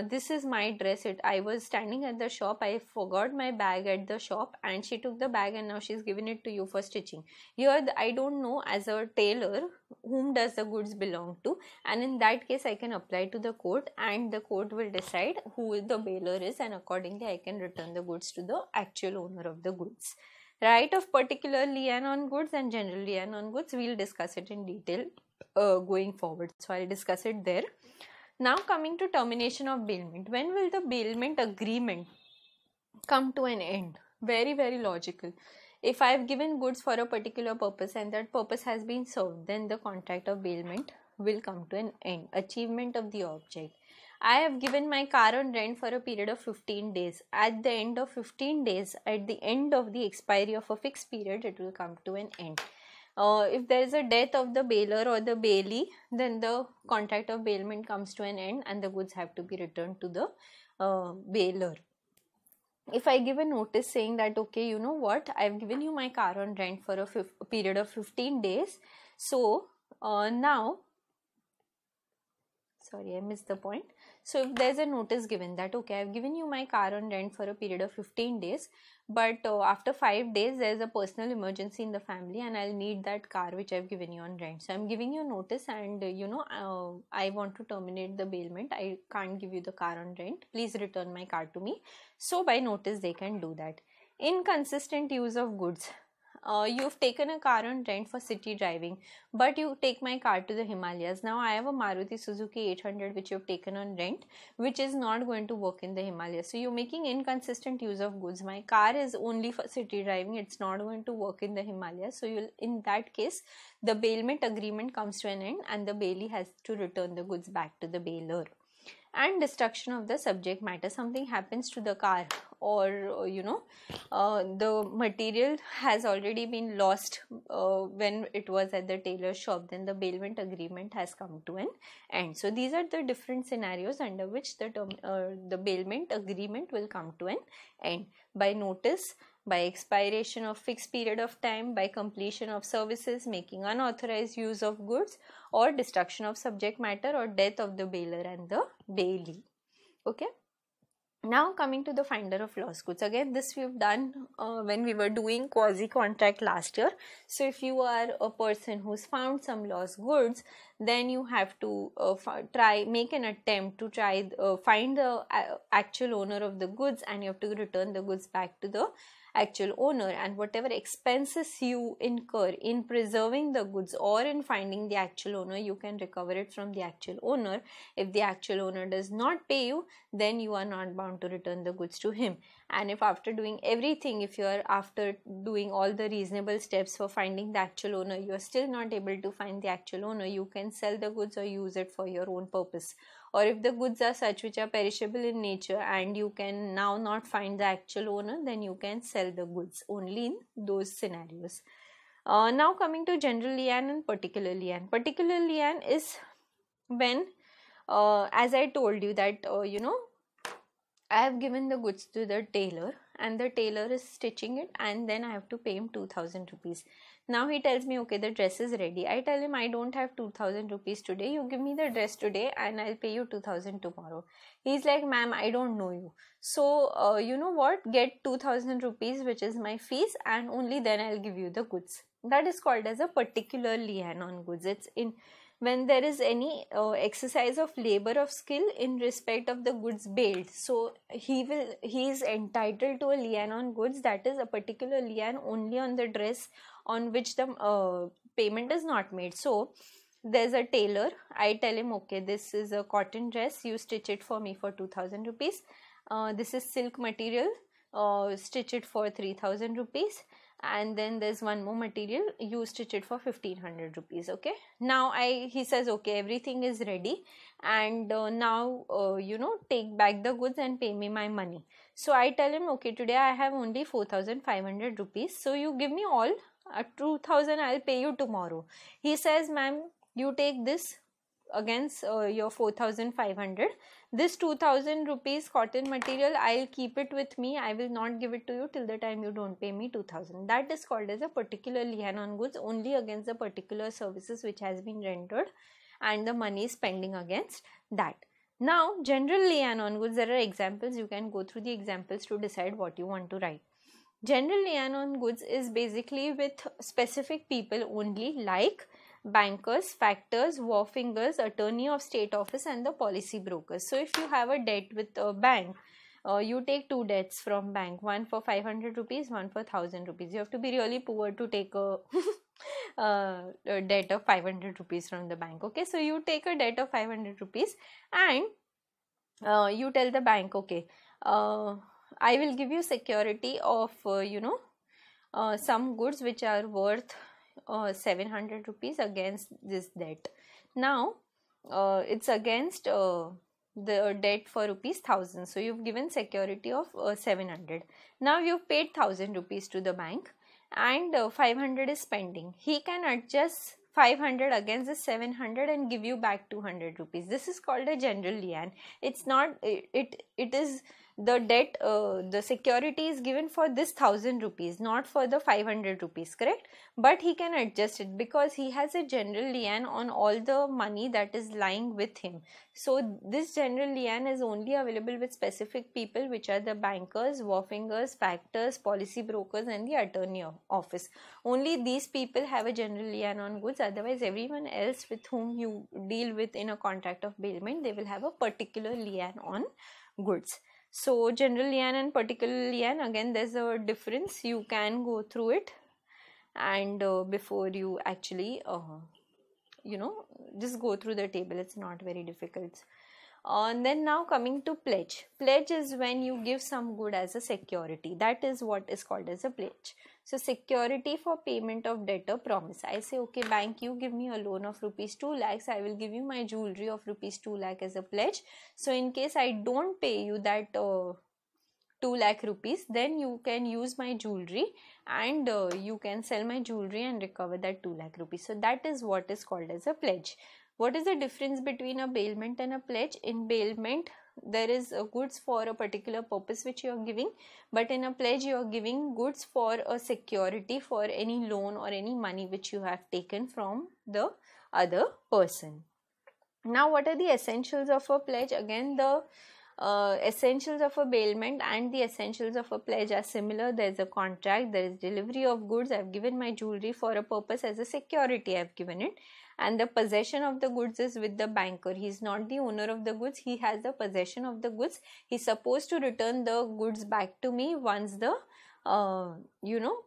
this is my dress. I was standing at the shop, I forgot my bag at the shop, and she took the bag and now she's given it to you for stitching. Here I don't know as a tailor whom does the goods belong to, and in that case I can apply to the court, and the court will decide who the bailor is, and accordingly I can return the goods to the actual owner of the goods. Right of particular lien on goods and general lien on goods, we'll discuss it in detail going forward, so I'll discuss it there. Now coming to termination of bailment. When will the bailment agreement come to an end? Very, very logical. If I have given goods for a particular purpose and that purpose has been served, then the contract of bailment will come to an end. Achievement of the object. I have given my car on rent for a period of 15 days. At the end of 15 days, at the end of the expiry of a fixed period, it will come to an end. If there is a death of the bailor or the bailee, then the contract of bailment comes to an end and the goods have to be returned to the bailor. If I give a notice saying that, okay, you know what, I've given you my car on rent for a period of 15 days. So now, sorry, I missed the point. So if there's a notice given that, okay, I've given you my car on rent for a period of 15 days, but after 5 days there's a personal emergency in the family and I'll need that car which I've given you on rent. So I'm giving you notice and I want to terminate the bailment. I can't give you the car on rent. Please return my car to me. So by notice they can do that. Inconsistent use of goods. You've taken a car on rent for city driving, but you take my car to the Himalayas. Now I have a Maruti Suzuki 800 which you've taken on rent, which is not going to work in the Himalayas. So you're making inconsistent use of goods. My car is only for city driving. It's not going to work in the Himalayas. So in that case, the bailment agreement comes to an end and the bailee has to return the goods back to the bailor. And destruction of the subject matter. Something happens to the car, or the material has already been lost when it was at the tailor shop, then the bailment agreement has come to an end. So these are the different scenarios under which the bailment agreement will come to an end: by notice, by expiration of fixed period of time, by completion of services, making unauthorized use of goods, or destruction of subject matter, or death of the bailor and the bailee. Okay. Now coming to the finder of lost goods. Again, this we've done when we were doing quasi-contract last year. So if you are a person who's found some lost goods, then you have to make an attempt to try find the actual owner of the goods, and you have to return the goods back to the actual owner, and whatever expenses you incur in preserving the goods or in finding the actual owner, you can recover it from the actual owner. If the actual owner does not pay you, then you are not bound to return the goods to him. And if after doing everything, if you are after doing all the reasonable steps for finding the actual owner, you are still not able to find the actual owner, you can sell the goods or use it for your own purpose. Or if the goods are such which are perishable in nature and you can now not find the actual owner, then you can sell the goods only in those scenarios. Now coming to general lian and particular lian. Particular lian is when, as I told you that, I have given the goods to the tailor and the tailor is stitching it, and then I have to pay him 2000 rupees. Now he tells me, okay, the dress is ready. I tell him, I don't have 2000 rupees today. You give me the dress today and I'll pay you 2000 tomorrow. He's like, ma'am, I don't know you. So, you know what? Get 2000 rupees, which is my fees, and only then I'll give you the goods. That is called as a particular lian on goods. It's in when there is any exercise of labor of skill in respect of the goods bailed, so he is entitled to a lian on goods, that is a particular lian only on the dress on which the payment is not made. So there's a tailor, I tell him, okay, this is a cotton dress, you stitch it for me for 2000 rupees. This is silk material, stitch it for 3000 rupees. And then there's one more material, you stitch it for 1500 rupees. Okay, now he says, okay, everything is ready, and now take back the goods and pay me my money. So I tell him, okay, today I have only 4500 rupees, so you give me all 2000, I'll pay you tomorrow. He says, ma'am, you take this against your 4500, this 2000 rupees cotton material, I'll keep it with me, I will not give it to you till the time you don't pay me 2000. That is called as a particular lian on goods, only against the particular services which has been rendered and the money is pending against that. Now general lian on goods, there are examples, you can go through the examples to decide what you want to write. General lian on goods is basically with specific people only, like bankers, factors, wharfingers, attorney of state office and the policy brokers. So if you have a debt with a bank, you take two debts from bank, one for 500 rupees, one for 1000 rupees. You have to be really poor to take a debt of 500 rupees from the bank. Okay, so you take a debt of 500 rupees and you tell the bank, okay, I will give you security of some goods which are worth 700 rupees against this debt. Now it's against the debt for rupees 1000, so you've given security of 700. Now you've paid 1000 rupees to the bank and 500 is pending. He can adjust 500 against the 700 and give you back 200 rupees. This is called a general lian. It's not, it is the debt, the security is given for this 1000 rupees, not for the 500 rupees, correct? But he can adjust it because he has a general lian on all the money that is lying with him. So this general lian is only available with specific people, which are the bankers, wharfingers, factors, policy brokers and the attorney office. Only these people have a general lian on goods, otherwise everyone else with whom you deal with in a contract of bailment, they will have a particular lian on goods. So general lian and particular lian, again there's a difference, you can go through it and before you actually just go through the table, it's not very difficult. And then now coming to pledge. Pledge is when you give some good as a security, that is what is called as a pledge. So security for payment of debt or promise. I say, okay bank, you give me a loan of rupees 2 lakhs, I will give you my jewelry of rupees 2 lakh as a pledge. So in case I don't pay you that 2 lakh rupees, then you can use my jewelry and you can sell my jewelry and recover that 2 lakh rupees. So that is what is called as a pledge. What is the difference between a bailment and a pledge? In bailment, there is goods for a particular purpose which you are giving, but in a pledge you are giving goods for a security for any loan or any money which you have taken from the other person. Now what are the essentials of a pledge? Again, the essentials of a bailment and the essentials of a pledge are similar. There is a contract, there is delivery of goods, I have given my jewelry for a purpose, as a security I have given it, and the possession of the goods is with the banker. He is not the owner of the goods, he has the possession of the goods. He is supposed to return the goods back to me once the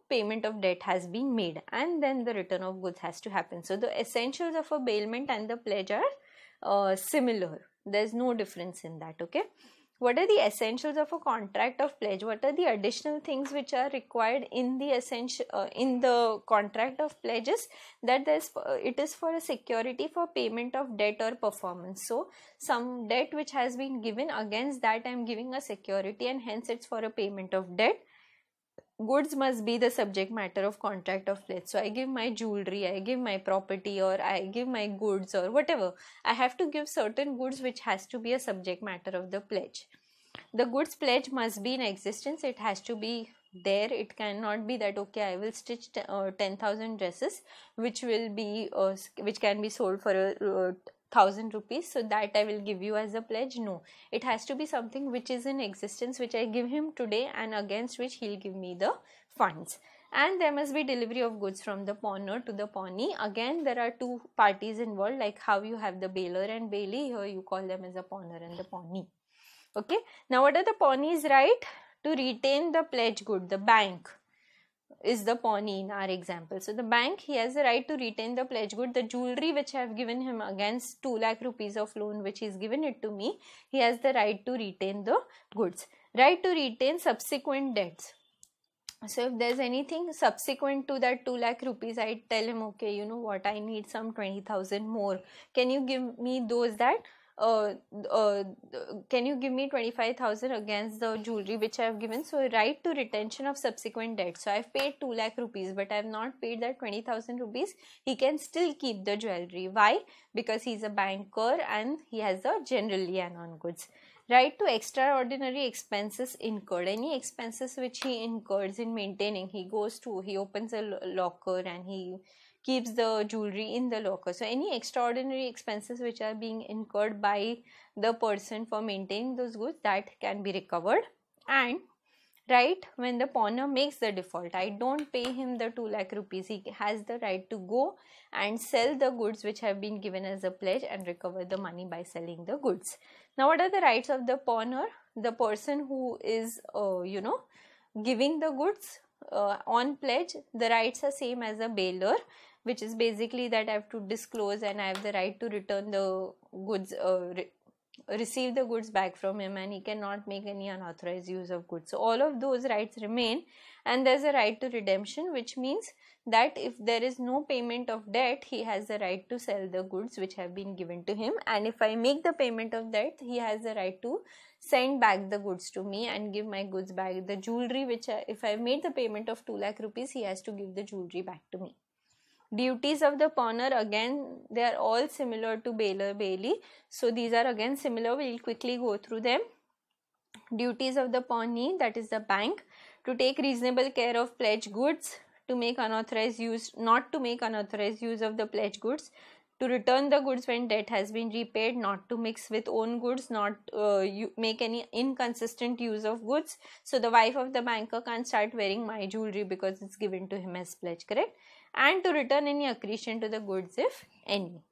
payment of debt has been made, and then the return of goods has to happen. So the essentials of a bailment and the pledge are similar. There is no difference in that. Okay, what are the essentials of a contract of pledge? What are the additional things which are required in the in the contract of pledges? That it is for a security for payment of debt or performance. So some debt which has been given, against that I am giving a security, and hence it's for a payment of debt. goods must be the subject matter of contract of pledge. So I give my jewelry, I give my property, or I give my goods, or whatever. I have to give certain goods which has to be a subject matter of the pledge. The goods pledge must be in existence. It has to be there. It cannot be that okay, I will stitch 10,000 dresses which will be which can be sold for 1,000 rupees, so that I will give you as a pledge. No, it has to be something which is in existence, which I give him today and against which he'll give me the funds. And there must be delivery of goods from the pawner to the pawnee. Again, there are two parties involved, like how you have the bailor and bailee. Here you call them as a pawner and the pawnee. Okay, now what are the pawnee's right? To retain the pledge good. The bank is the pawnee in our example. So the bank, he has the right to retain the pledge good. The jewelry which I have given him against 2 lakh rupees of loan which he's given it to me, he has the right to retain the goods. Right to retain subsequent debts. So if there's anything subsequent to that 2 lakh rupees, I tell him, okay, you know what, I need some 20,000 more. Can you give me those that? Can you give me 25,000 against the jewelry which I have given? So right to retention of subsequent debt. So I have paid 2 lakh rupees, but I have not paid that 20,000 rupees. He can still keep the jewelry. Why? Because he is a banker and he has the general lien on goods. Right to extraordinary expenses incurred. Any expenses which he incurs in maintaining, he opens a locker and he keeps the jewelry in the locker. So any extraordinary expenses which are being incurred by the person for maintaining those goods, that can be recovered. And right, when the pawner makes the default, I don't pay him the 2 lakh rupees, he has the right to go and sell the goods which have been given as a pledge and recover the money by selling the goods. Now what are the rights of the pawner? The person who is giving the goods on pledge, the rights are same as a bailor, which is basically that I have to disclose and I have the right to return the goods, receive the goods back from him, and he cannot make any unauthorized use of goods. So all of those rights remain, and there's a right to redemption, which means that if there is no payment of debt, he has the right to sell the goods which have been given to him, and if I make the payment of debt, he has the right to send back the goods to me and give my goods back. The jewelry which if I made the payment of 2 lakh rupees, he has to give the jewelry back to me. Duties of the pawner, again they are all similar to bailor bailee, so these are again similar. We'll quickly go through them. Duties of the pawnee, that is the bank, to take reasonable care of pledge goods, to make unauthorized use, not to make unauthorized use of the pledge goods, to return the goods when debt has been repaid, not to mix with own goods, not make any inconsistent use of goods. So the wife of the banker can't start wearing my jewelry because it's given to him as pledge, correct? And to return any accretion to the goods if any.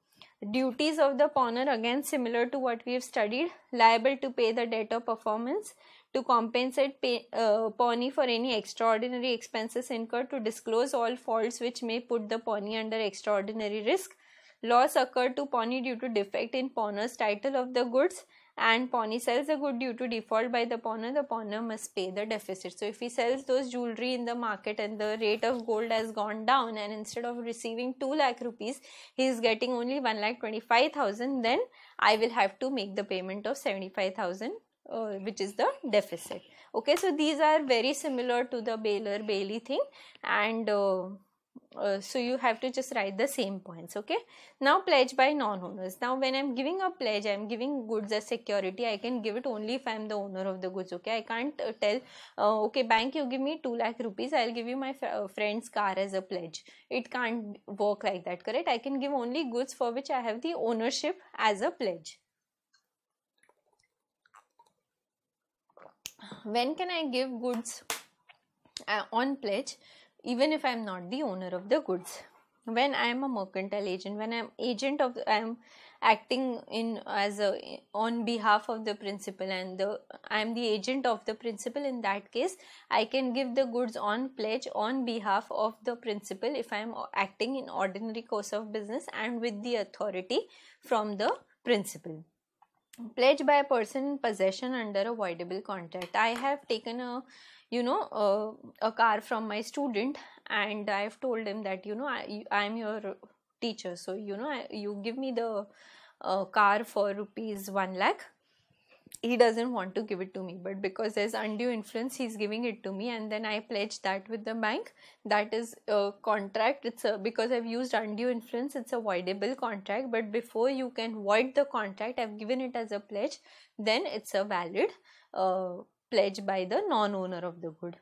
Duties of the pawner, again similar to what we have studied. Liable to pay the debt of performance, to compensate pawnee for any extraordinary expenses incurred, to disclose all faults which may put the pawnee under extraordinary risk. Loss occurred to pawnee due to defect in pawner's title of the goods, and pawnee sells the good due to default by the pawner must pay the deficit. So if he sells those jewelry in the market and the rate of gold has gone down, and instead of receiving 2 lakh rupees, he is getting only 1,25,000, then I will have to make the payment of 75,000, which is the deficit. Okay, so these are very similar to the bailor bailee thing, and so you have to just write the same points. Okay, now pledge by non-owners. Now when I'm giving a pledge, I'm giving goods as security. I can give it only if I'm the owner of the goods. Okay, I can't tell okay bank, you give me 2 lakh rupees, I'll give you my friend's car as a pledge. It can't work like that, correct? I can give only goods for which I have the ownership as a pledge. When can I give goods on pledge? Even if I am not the owner of the goods. When I am a mercantile agent, when I am acting in as on behalf of the principal, and I am the agent of the principal, in that case I can give the goods on pledge on behalf of the principal if I am acting in ordinary course of business and with the authority from the principal. Pledge by a person in possession under a voidable contract. I have taken a car from my student, and I have told him that I am your teacher, so you give me the car for rupees 1 lakh, he doesn't want to give it to me, but because there's undue influence, he's giving it to me, and then I pledge that with the bank. That is a contract. It's a, because I've used undue influence, it's a voidable contract. But before you can void the contract, I've given it as a pledge, then it's a valid pledge by the non-owner of the good.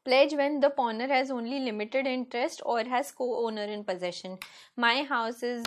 Pledge when the pawner has only limited interest or has co-owner in possession. My house is,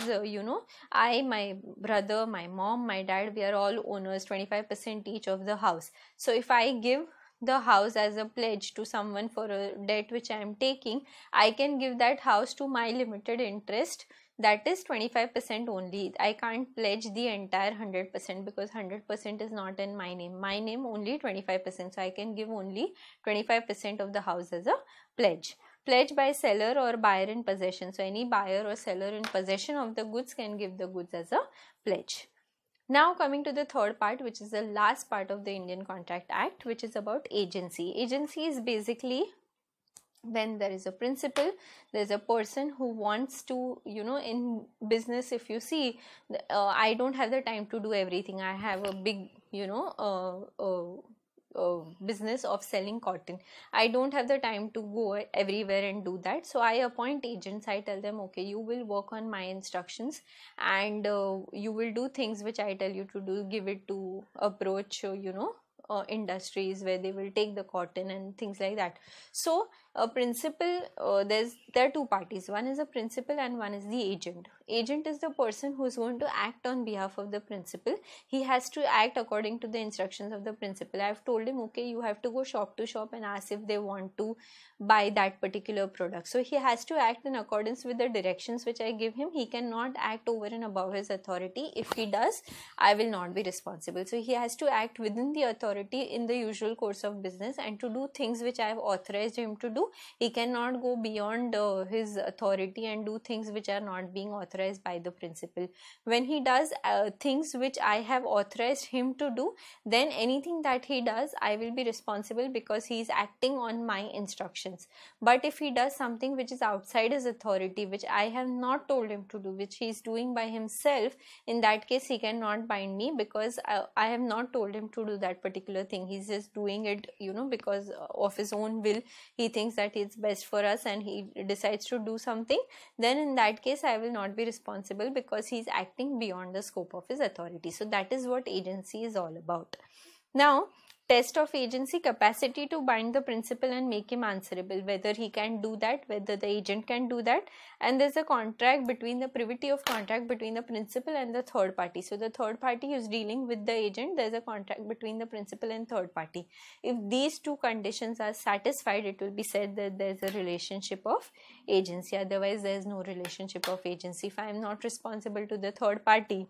I, my brother, my mom, my dad, we are all owners, 25% each of the house. So if I give the house as a pledge to someone for a debt which I am taking, I can give that house to my limited interest, that is 25% only. I can't pledge the entire 100% because 100% is not in my name. My name only 25%. So I can give only 25% of the house as a pledge. Pledge by seller or buyer in possession. So any buyer or seller in possession of the goods can give the goods as a pledge. Now coming to the third part, which is the last part of the Indian Contract Act, which is about agency. Agency is basically when there is a principal, there's a person who wants to, in business, if you see, I don't have the time to do everything. I have a big, business of selling cotton. I don't have the time to go everywhere and do that. So I appoint agents. I tell them, okay, you will work on my instructions, and you will do things which I tell you to do. Give it to approach, industries where they will take the cotton and things like that. So a principal, there are two parties. One is a principal and one is the agent. Agent is the person who is going to act on behalf of the principal. He has to act according to the instructions of the principal. I have told him, okay, you have to go shop to shop and ask if they want to buy that particular product. So he has to act in accordance with the directions which I give him. He cannot act over and above his authority. If he does, I will not be responsible. So he has to act within the authority in the usual course of business and to do things which I have authorized him to do. He cannot go beyond his authority and do things which are not being authorized by the principal. When he does things which I have authorized him to do, then anything that he does, I will be responsible because he is acting on my instructions. But if he does something which is outside his authority, which I have not told him to do, which he is doing by himself, in that case he cannot bind me because I have not told him to do that particular thing. He's just doing it, because of his own will. He thinks that it's best for us and he decides to do something. Then in that case I will not be responsible because he's acting beyond the scope of his authority. So that is what agency is all about. Now, test of agency: capacity to bind the principal and make him answerable, whether he can do that, whether the agent can do that. And there's a contract between the privity of contract between the principal and the third party. So the third party is dealing with the agent. There's a contract between the principal and third party. If these two conditions are satisfied, it will be said that there's a relationship of agency. Otherwise there's no relationship of agency. If I am not responsible to the third party,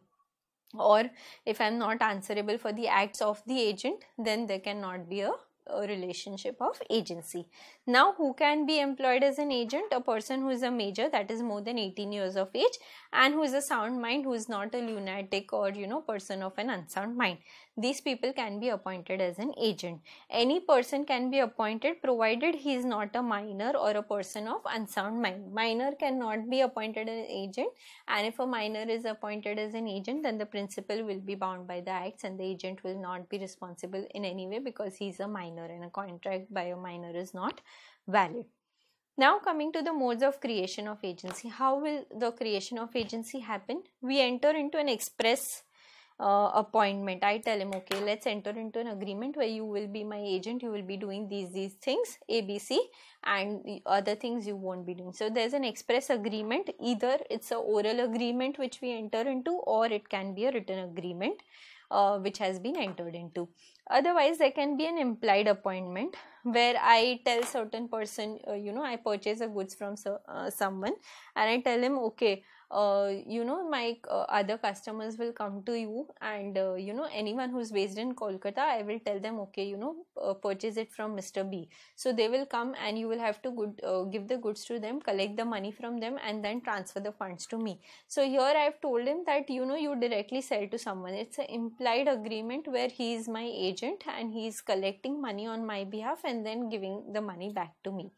or if I am not answerable for the acts of the agent, then there cannot be a relationship of agency. Now, who can be employed as an agent? A person who is a major, that is more than 18 years of age, and who is a sound mind, who is not a lunatic or person of an unsound mind. These people can be appointed as an agent. Any person can be appointed provided he is not a minor or a person of unsound mind. Minor cannot be appointed as an agent, and if a minor is appointed as an agent, then the principal will be bound by the acts and the agent will not be responsible in any way because he is a minor and a contract by a minor is not valid. Now coming to the modes of creation of agency. How will the creation of agency happen? We enter into an express appointment. I tell him, okay, let's enter into an agreement where you will be my agent, you will be doing these things, ABC, and the other things you won't be doing. So there's an express agreement. Either it's a oral agreement which we enter into, or it can be a written agreement which has been entered into. Otherwise there can be an implied appointment where I tell certain person, I purchase a goods from someone and I tell him, okay, my other customers will come to you, and anyone who's based in Kolkata, I will tell them, okay, purchase it from Mr. B. So they will come and you will have to give the goods to them, collect the money from them, and then transfer the funds to me. So here I have told him that you directly sell to someone. It's an implied agreement where he is my agent and he is collecting money on my behalf and then giving the money back to me.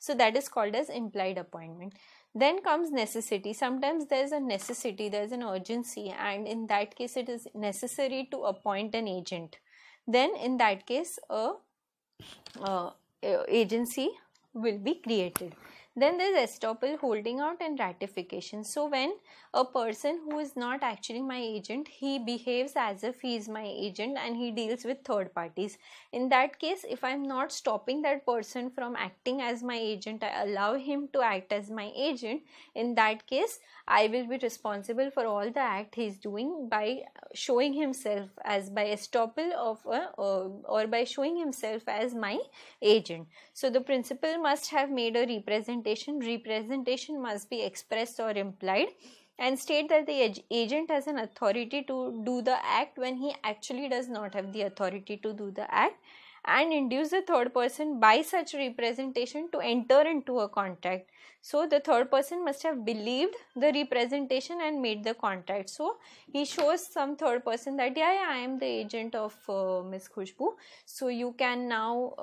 So that is called as implied appointment. Then comes necessity. Sometimes there's a necessity, there's an urgency, and in that case it is necessary to appoint an agent. Then in that case a agency will be created. Then there is estoppel, holding out, and ratification. So when a person who is not actually my agent, he behaves as if he is my agent and he deals with third parties. In that case, if I am not stopping that person from acting as my agent, I allow him to act as my agent, in that case I will be responsible for all the act he is doing by showing himself as, by estoppel of or by showing himself as my agent. So the principal must have made a representation must be expressed or implied, and state that the agent has an authority to do the act when he actually does not have the authority to do the act, and induce the third person by such representation to enter into a contract. So the third person must have believed the representation and made the contract. So he shows some third person that yeah, I am the agent of Miss Khushbu, so you can now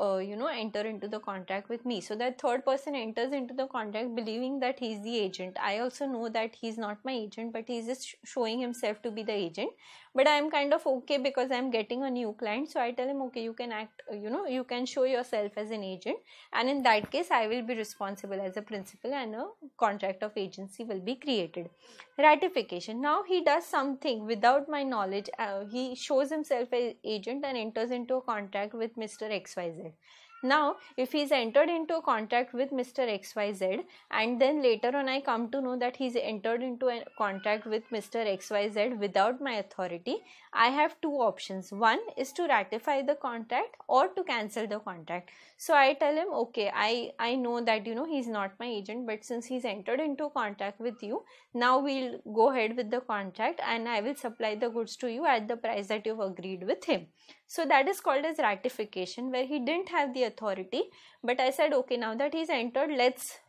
enter into the contract with me. So that third person enters into the contract believing that he is the agent. I also know that he is not my agent, but he is just showing himself to be the agent. But I am kind of okay because I am getting a new client, so I tell him, okay, you can act, you can show yourself as an agent, and in that case I will be responsible as a principal and a contract of agency will be created. Ratification. Now he does something without my knowledge. He shows himself as agent and enters into a contract with Mr. XYZ. Now if he's entered into a contract with Mr. XYZ and then later on I come to know that he's entered into a contract with Mr. XYZ without my authority, I have two options. One is to ratify the contract or to cancel the contract. So I tell him, okay, I know that he's not my agent, but since he's entered into a contract with you, now we'll go ahead with the contract and I will supply the goods to you at the price that you've agreed with him. So that is called as ratification, where he didn't have the authority, but I said, okay, now that he's entered, let's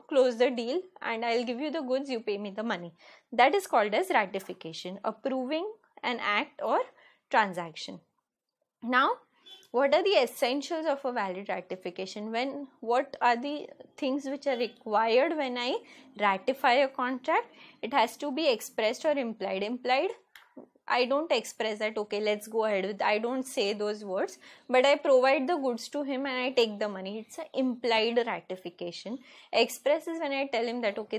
close the deal and I'll give you the goods, you pay me the money. That is called as ratification, approving an act or transaction. Now what are the essentials of a valid ratification? What are the things which are required when I ratify a contract? It has to be expressed or implied. Implied, I don't express that, okay, let's go ahead with, I don't say those words, but I provide the goods to him and I take the money. It's an implied ratification. Express is when I tell him that, okay,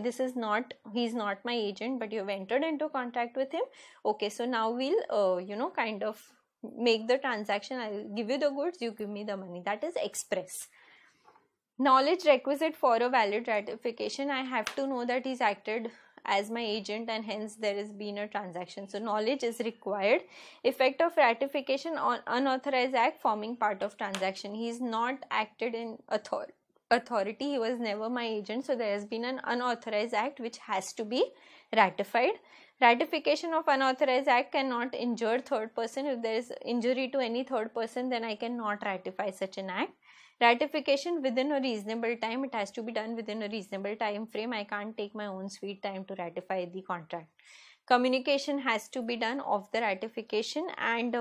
he's not my agent, but you've entered into contact with him. Okay, so now we'll, kind of make the transaction. I'll give you the goods, you give me the money. That is express. Knowledge requisite for a valid ratification. I have to know that he's acted as my agent and hence there has been a transaction. So knowledge is required. Effect of ratification on unauthorized act forming part of transaction. He is not acted in authority. He was never my agent. So there has been an unauthorized act which has to be ratified. Ratification of unauthorized act cannot injure third person. If there is injury to any third person, then I cannot ratify such an act. Ratification within a reasonable time. It has to be done within a reasonable time frame. I can't take my own sweet time to ratify the contract. Communication has to be done of the ratification, and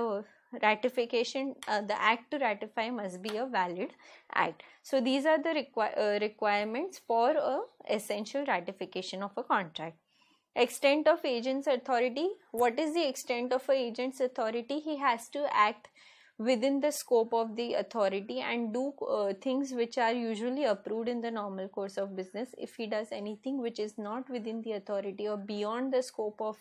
ratification, the act to ratify must be a valid act. So these are the requirements for a essential ratification of a contract. Extent of agent's authority. What is the extent of an agent's authority? He has to act within the scope of the authority and do things which are usually approved in the normal course of business. If he does anything which is not within the authority or beyond the scope of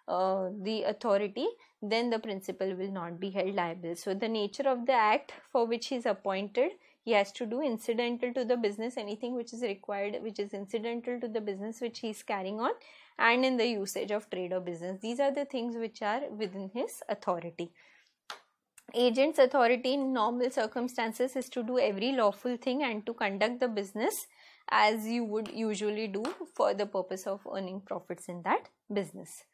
the authority, then the principal will not be held liable. So the nature of the act for which he is appointed, he has to do incidental to the business, anything which is required, which is incidental to the business which he is carrying on, and in the usage of trade or business. These are the things which are within his authority. Agent's authority in normal circumstances is to do every lawful thing and to conduct the business as you would usually do for the purpose of earning profits in that business.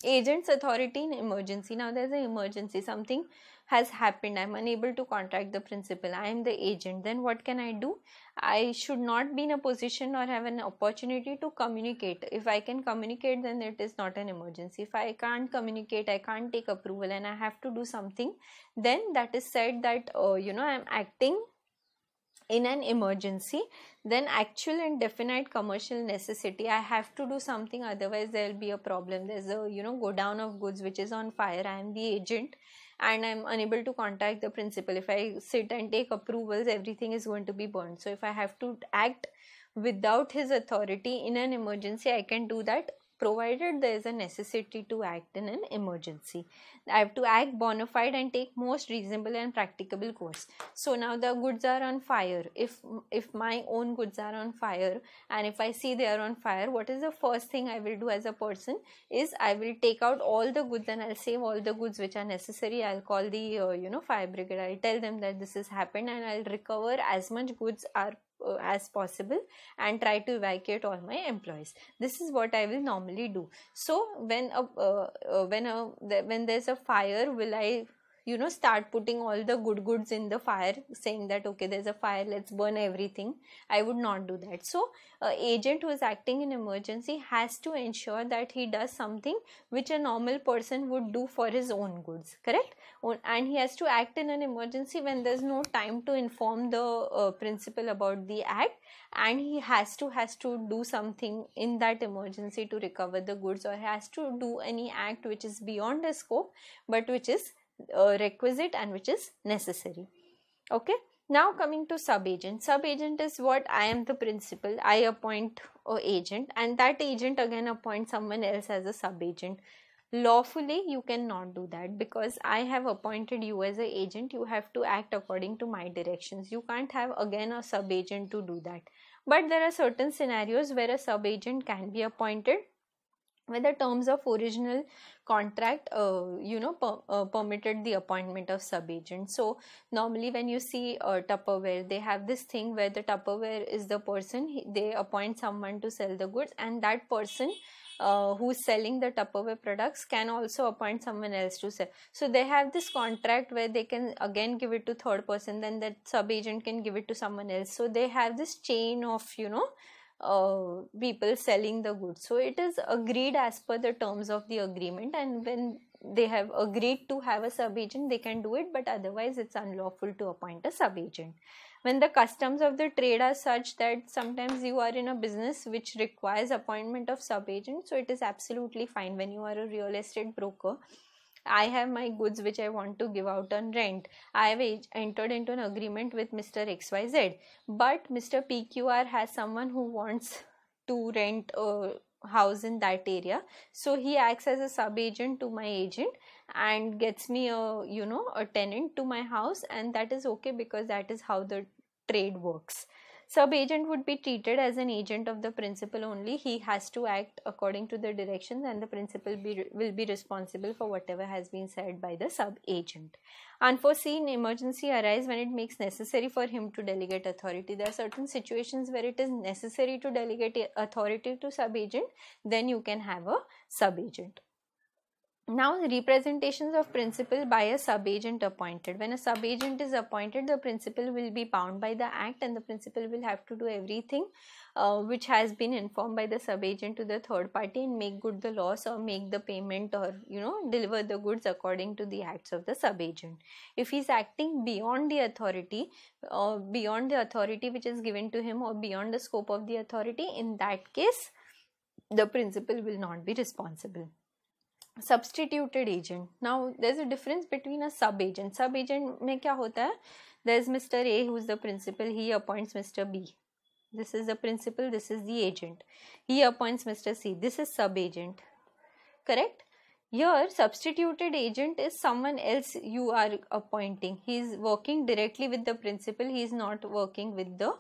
Agent's authority in emergency. Now there's an emergency, something has happened, I'm unable to contact the principal, I am the agent. Then what can I do? I should not be in a position or have an opportunity to communicate. If I can communicate, then it is not an emergency. If I can't communicate, I can't take approval and I have to do something, then that is said that I am acting in an emergency, then actual and definite commercial necessity, I have to do something, otherwise there will be a problem. There's a go down of goods which is on fire. I am the agent and I'm unable to contact the principal. If I sit and take approvals, everything is going to be burned. So if I have to act without his authority in an emergency, I can do that, provided there is a necessity to act in an emergency. I have to act bona fide and take most reasonable and practicable course. So now the goods are on fire. If my own goods are on fire, and if I see they are on fire, what is the first thing I will do as a person is I will take out all the goods and I'll save all the goods which are necessary. I'll call the fire brigade. I'll tell them that this has happened, and I'll recover as much goods as possible and try to evacuate all my employees. This is what I will normally do. So when there's a fire, will I start putting all the good goods in the fire, saying that okay, there's a fire, let's burn everything? I would not do that. So agent who is acting in emergency has to ensure that he does something which a normal person would do for his own goods, correct? And he has to act in an emergency when there's no time to inform the principal about the act, and he has to do something in that emergency to recover the goods, or has to do any act which is beyond his scope but which is requisite and which is necessary. Okay, now coming to sub-agent. Sub-agent is what I am the principal, I appoint a agent, and that agent again appoints someone else as a sub-agent. Lawfully you cannot do that, because I have appointed you as an agent. You have to act according to my directions. You can't have again a sub-agent to do that. But there are certain scenarios where a sub-agent can be appointed, where the terms of original contract permitted the appointment of sub-agent. So normally when you see Tupperware, they have this thing where the Tupperware is the person, they appoint someone to sell the goods, and that person who's selling the Tupperware products can also appoint someone else to sell. So they have this contract where they can again give it to third person, then that sub-agent can give it to someone else. So they have this chain of people selling the goods. So it is agreed as per the terms of the agreement, and when they have agreed to have a sub-agent, they can do it, but otherwise it's unlawful to appoint a sub-agent. When the customs of the trade are such that sometimes you are in a business which requires appointment of sub-agent, so it is absolutely fine. When you are a real estate broker, I have my goods which I want to give out on rent. I have entered into an agreement with Mr. XYZ, but Mr. PQR has someone who wants to rent a house in that area. So he acts as a sub-agent to my agent and gets me a tenant to my house, and that is okay, because that is how the trade works. Sub-agent would be treated as an agent of the principal only. He has to act according to the directions, and the principal will be responsible for whatever has been said by the sub-agent. Unforeseen emergency arise when it makes necessary for him to delegate authority. There are certain situations where it is necessary to delegate authority to sub-agent, then you can have a sub-agent. Now, representations of principal by a sub-agent appointed. When a sub-agent is appointed, the principal will be bound by the act, and the principal will have to do everything which has been informed by the sub-agent to the third party, and make good the loss, or make the payment, or deliver the goods according to the acts of the sub-agent. If he is acting beyond the authority, which is given to him, or beyond the scope of the authority, in that case the principal will not be responsible. Substituted agent. Now there's a difference between a sub-agent. Sub-agent में क्या होता है? There's Mr. A who is the principal. He appoints Mr. B. This is the principal. This is the agent. He appoints Mr. C. This is sub-agent. Correct? Here, substituted agent is someone else you are appointing. He is working directly with the principal. He is not working with the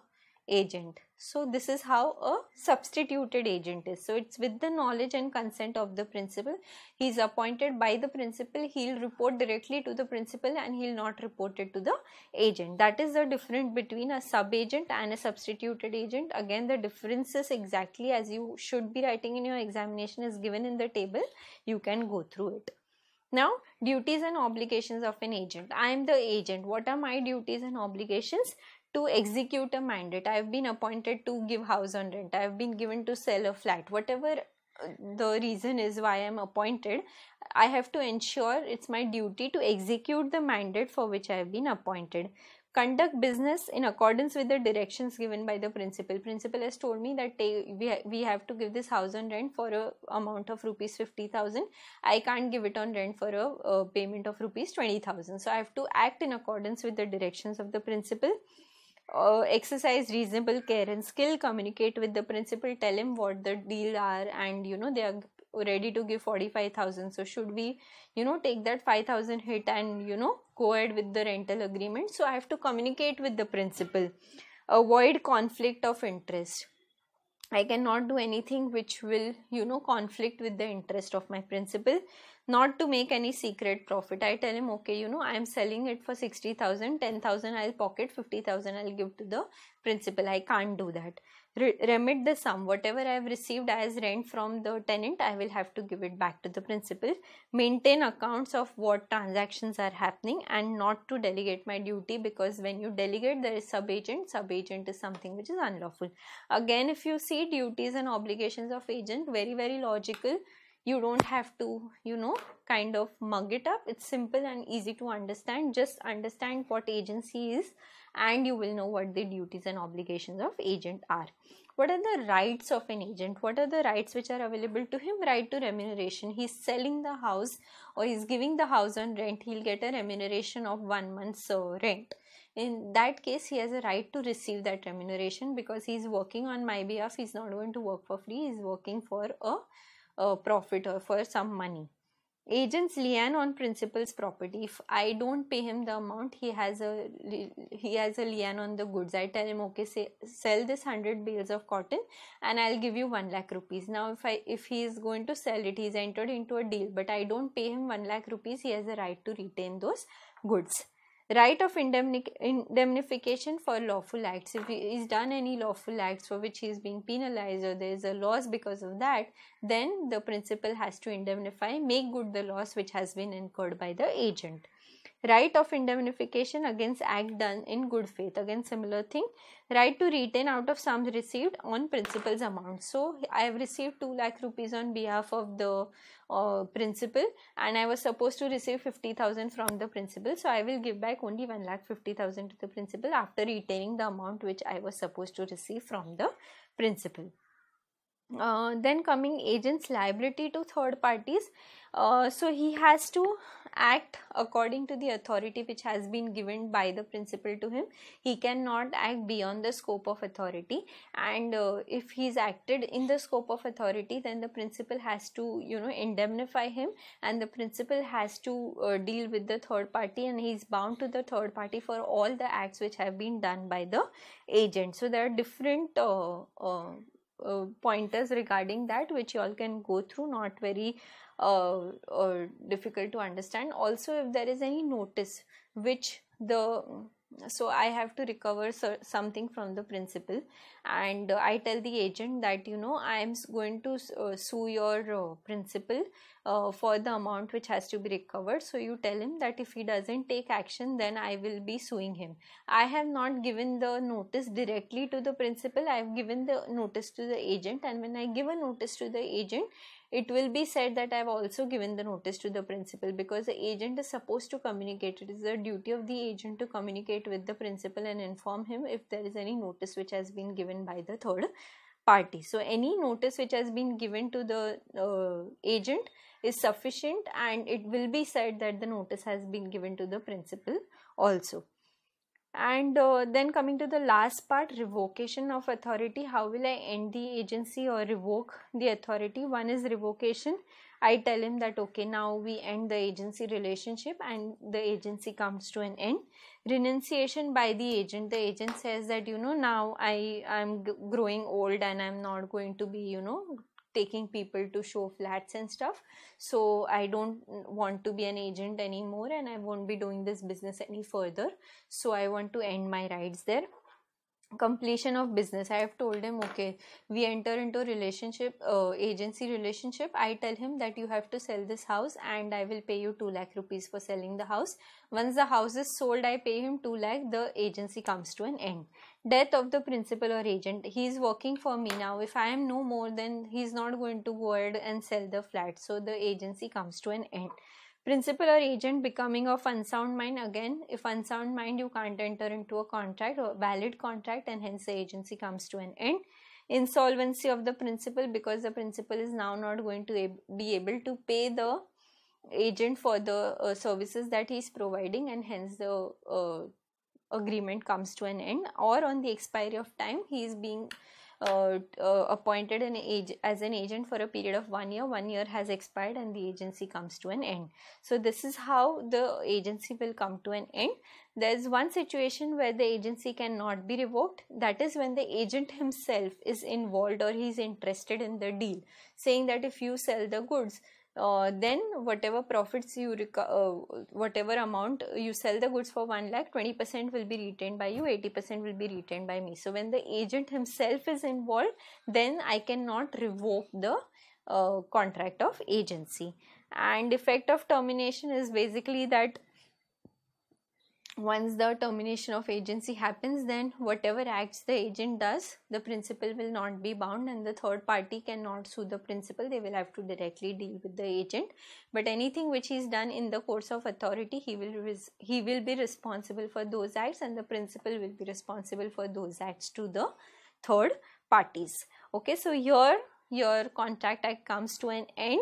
agent. So this is how a substituted agent is. So it's with the knowledge and consent of the principal. He is appointed by the principal. He'll report directly to the principal, and he'll not report it to the agent. That is the difference between a sub-agent and a substituted agent. Again, the difference is exactly as you should be writing in your examination is given in the table. You can go through it. Now, duties and obligations of an agent. I am the agent. What are my duties and obligations? To execute a mandate. I have been appointed to give house on rent. I have been given to sell a flat. Whatever the reason is why I am appointed, I have to ensure it's my duty to execute the mandate for which I have been appointed. conduct business in accordance with the directions given by the principal. Principal has told me that we have to give this house on rent for a amount of rupees 50,000. I can't give it on rent for a payment of rupees 20,000. So I have to act in accordance with the directions of the principal. Exercise reasonable care and skill, communicate with the principal, tell him what the deal are, and they are ready to give 45,000. So should we take that 5,000 hit and go ahead with the rental agreement? So I have to communicate with the principal. Avoid conflict of interest. I cannot do anything which will conflict with the interest of my principal. Not to make any secret profit. I tell him, okay, I am selling it for 60,000, 10,000 I'll pocket, 50,000 I'll give to the principal. I can't do that. Remit the sum. Whatever I have received as rent from the tenant, I will have to give it back to the principal. Maintain accounts of what transactions are happening, and not to delegate my duty, because when you delegate, there is sub-agent. Sub-agent is something which is unlawful. Again, if you see duties and obligations of agent, very, very logical. You don't have to, kind of mug it up. It's simple and easy to understand. Just understand what agency is and you will know what the duties and obligations of agent are. What are the rights of an agent? What are the rights which are available to him? Right to remuneration. He's selling the house or he's giving the house on rent. He'll get a remuneration of 1 month's rent. In that case, he has a right to receive that remuneration because he's working on my behalf. He's not going to work for free. He's working for a profit or for some money. Agents lien on principal's property. If I don't pay him the amount, he has a lien on the goods. I tell him, okay, sell this 100 bales of cotton and I'll give you 1 lakh rupees. Now if he is going to sell it, he's entered into a deal, but I don't pay him 1 lakh rupees, he has a right to retain those goods. Right of indemnification for lawful acts. If he's done any lawful acts for which he is being penalized or there is a loss because of that, then the principal has to indemnify, make good the loss which has been incurred by the agent. Right of indemnification against act done in good faith. Again, similar thing. Right to retain out of sums received on principal's amount. So I have received 2 lakh rupees on behalf of the principal, and I was supposed to receive 50,000 from the principal. So I will give back only 1,50,000 to the principal after retaining the amount which I was supposed to receive from the principal. Then coming agent's liability to third parties. So he has to act according to the authority which has been given by the principal to him. He cannot act beyond the scope of authority, and if he's acted in the scope of authority, then the principal has to indemnify him, and the principal has to deal with the third party, and he's bound to the third party for all the acts which have been done by the agent. So there are different pointers regarding that which you all can go through, not very difficult to understand. Also, if there is any notice which so I have to recover something from the principal, and I tell the agent that I am going to sue your principal for the amount which has to be recovered. So you tell him that if he doesn't take action, then I will be suing him. I have not given the notice directly to the principal. I have given the notice to the agent, and when I give a notice to the agent, it will be said that I have also given the notice to the principal, because the agent is supposed to communicate. It is the duty of the agent to communicate with the principal and inform him if there is any notice which has been given by the third party. So any notice which has been given to the agent is sufficient, and it will be said that the notice has been given to the principal also. And then coming to the last part, revocation of authority. How will I end the agency or revoke the authority? One is revocation. I tell him that okay, now we end the agency relationship and the agency comes to an end. Renunciation by the agent. The agent says that now I am growing old and I'm not going to be taking people to show flats and stuff, so I don't want to be an agent anymore and I won't be doing this business any further, so I want to end my rights there. Completion of business. I have told him okay, we enter into relationship, agency relationship. I tell him that you have to sell this house and I will pay you 2 lakh rupees for selling the house. Once the house is sold, I pay him 2 lakh. The agency comes to an end. Death of the principal or agent. He is working for me now. If I am no more, then he is not going to go ahead and sell the flat, so the agency comes to an end. Principal or agent becoming of unsound mind. Again, if unsound mind, you can't enter into a contract or valid contract, and hence the agency comes to an end. Insolvency of the principal, because the principal is now not going to be able to pay the agent for the services that he is providing, and hence the agreement comes to an end. Or on the expiry of time, he is being appointed as an agent for a period of 1 year. 1 year has expired and the agency comes to an end. So this is how the agency will come to an end. There is one situation where the agency cannot be revoked. That is when the agent himself is involved or he is interested in the deal, saying that if you sell the goods, then whatever profits you whatever amount you sell the goods for 1 lakh, 20% will be retained by you, 80% will be retained by me. So when the agent himself is involved, then I cannot revoke the contract of agency. And effect of termination is basically that once the termination of agency happens, then whatever acts the agent does, the principal will not be bound, and the third party cannot sue the principal. They will have to directly deal with the agent. But anything which is done in the course of authority, he will be responsible for those acts, and the principal will be responsible for those acts to the third parties. Okay, so here your contract act comes to an end,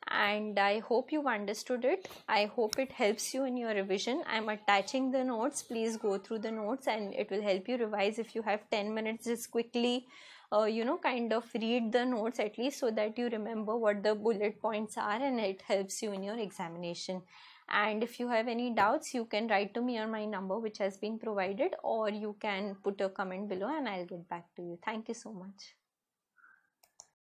and I hope you've understood it. I hope it helps you in your revision. I'm attaching the notes. Please go through the notes and it will help you revise. If you have 10 minutes, just quickly kind of read the notes at least, so that you remember what the bullet points are and it helps you in your examination. And if you have any doubts, you can write to me on my number which has been provided, or you can put a comment below and I'll get back to you. Thank you so much.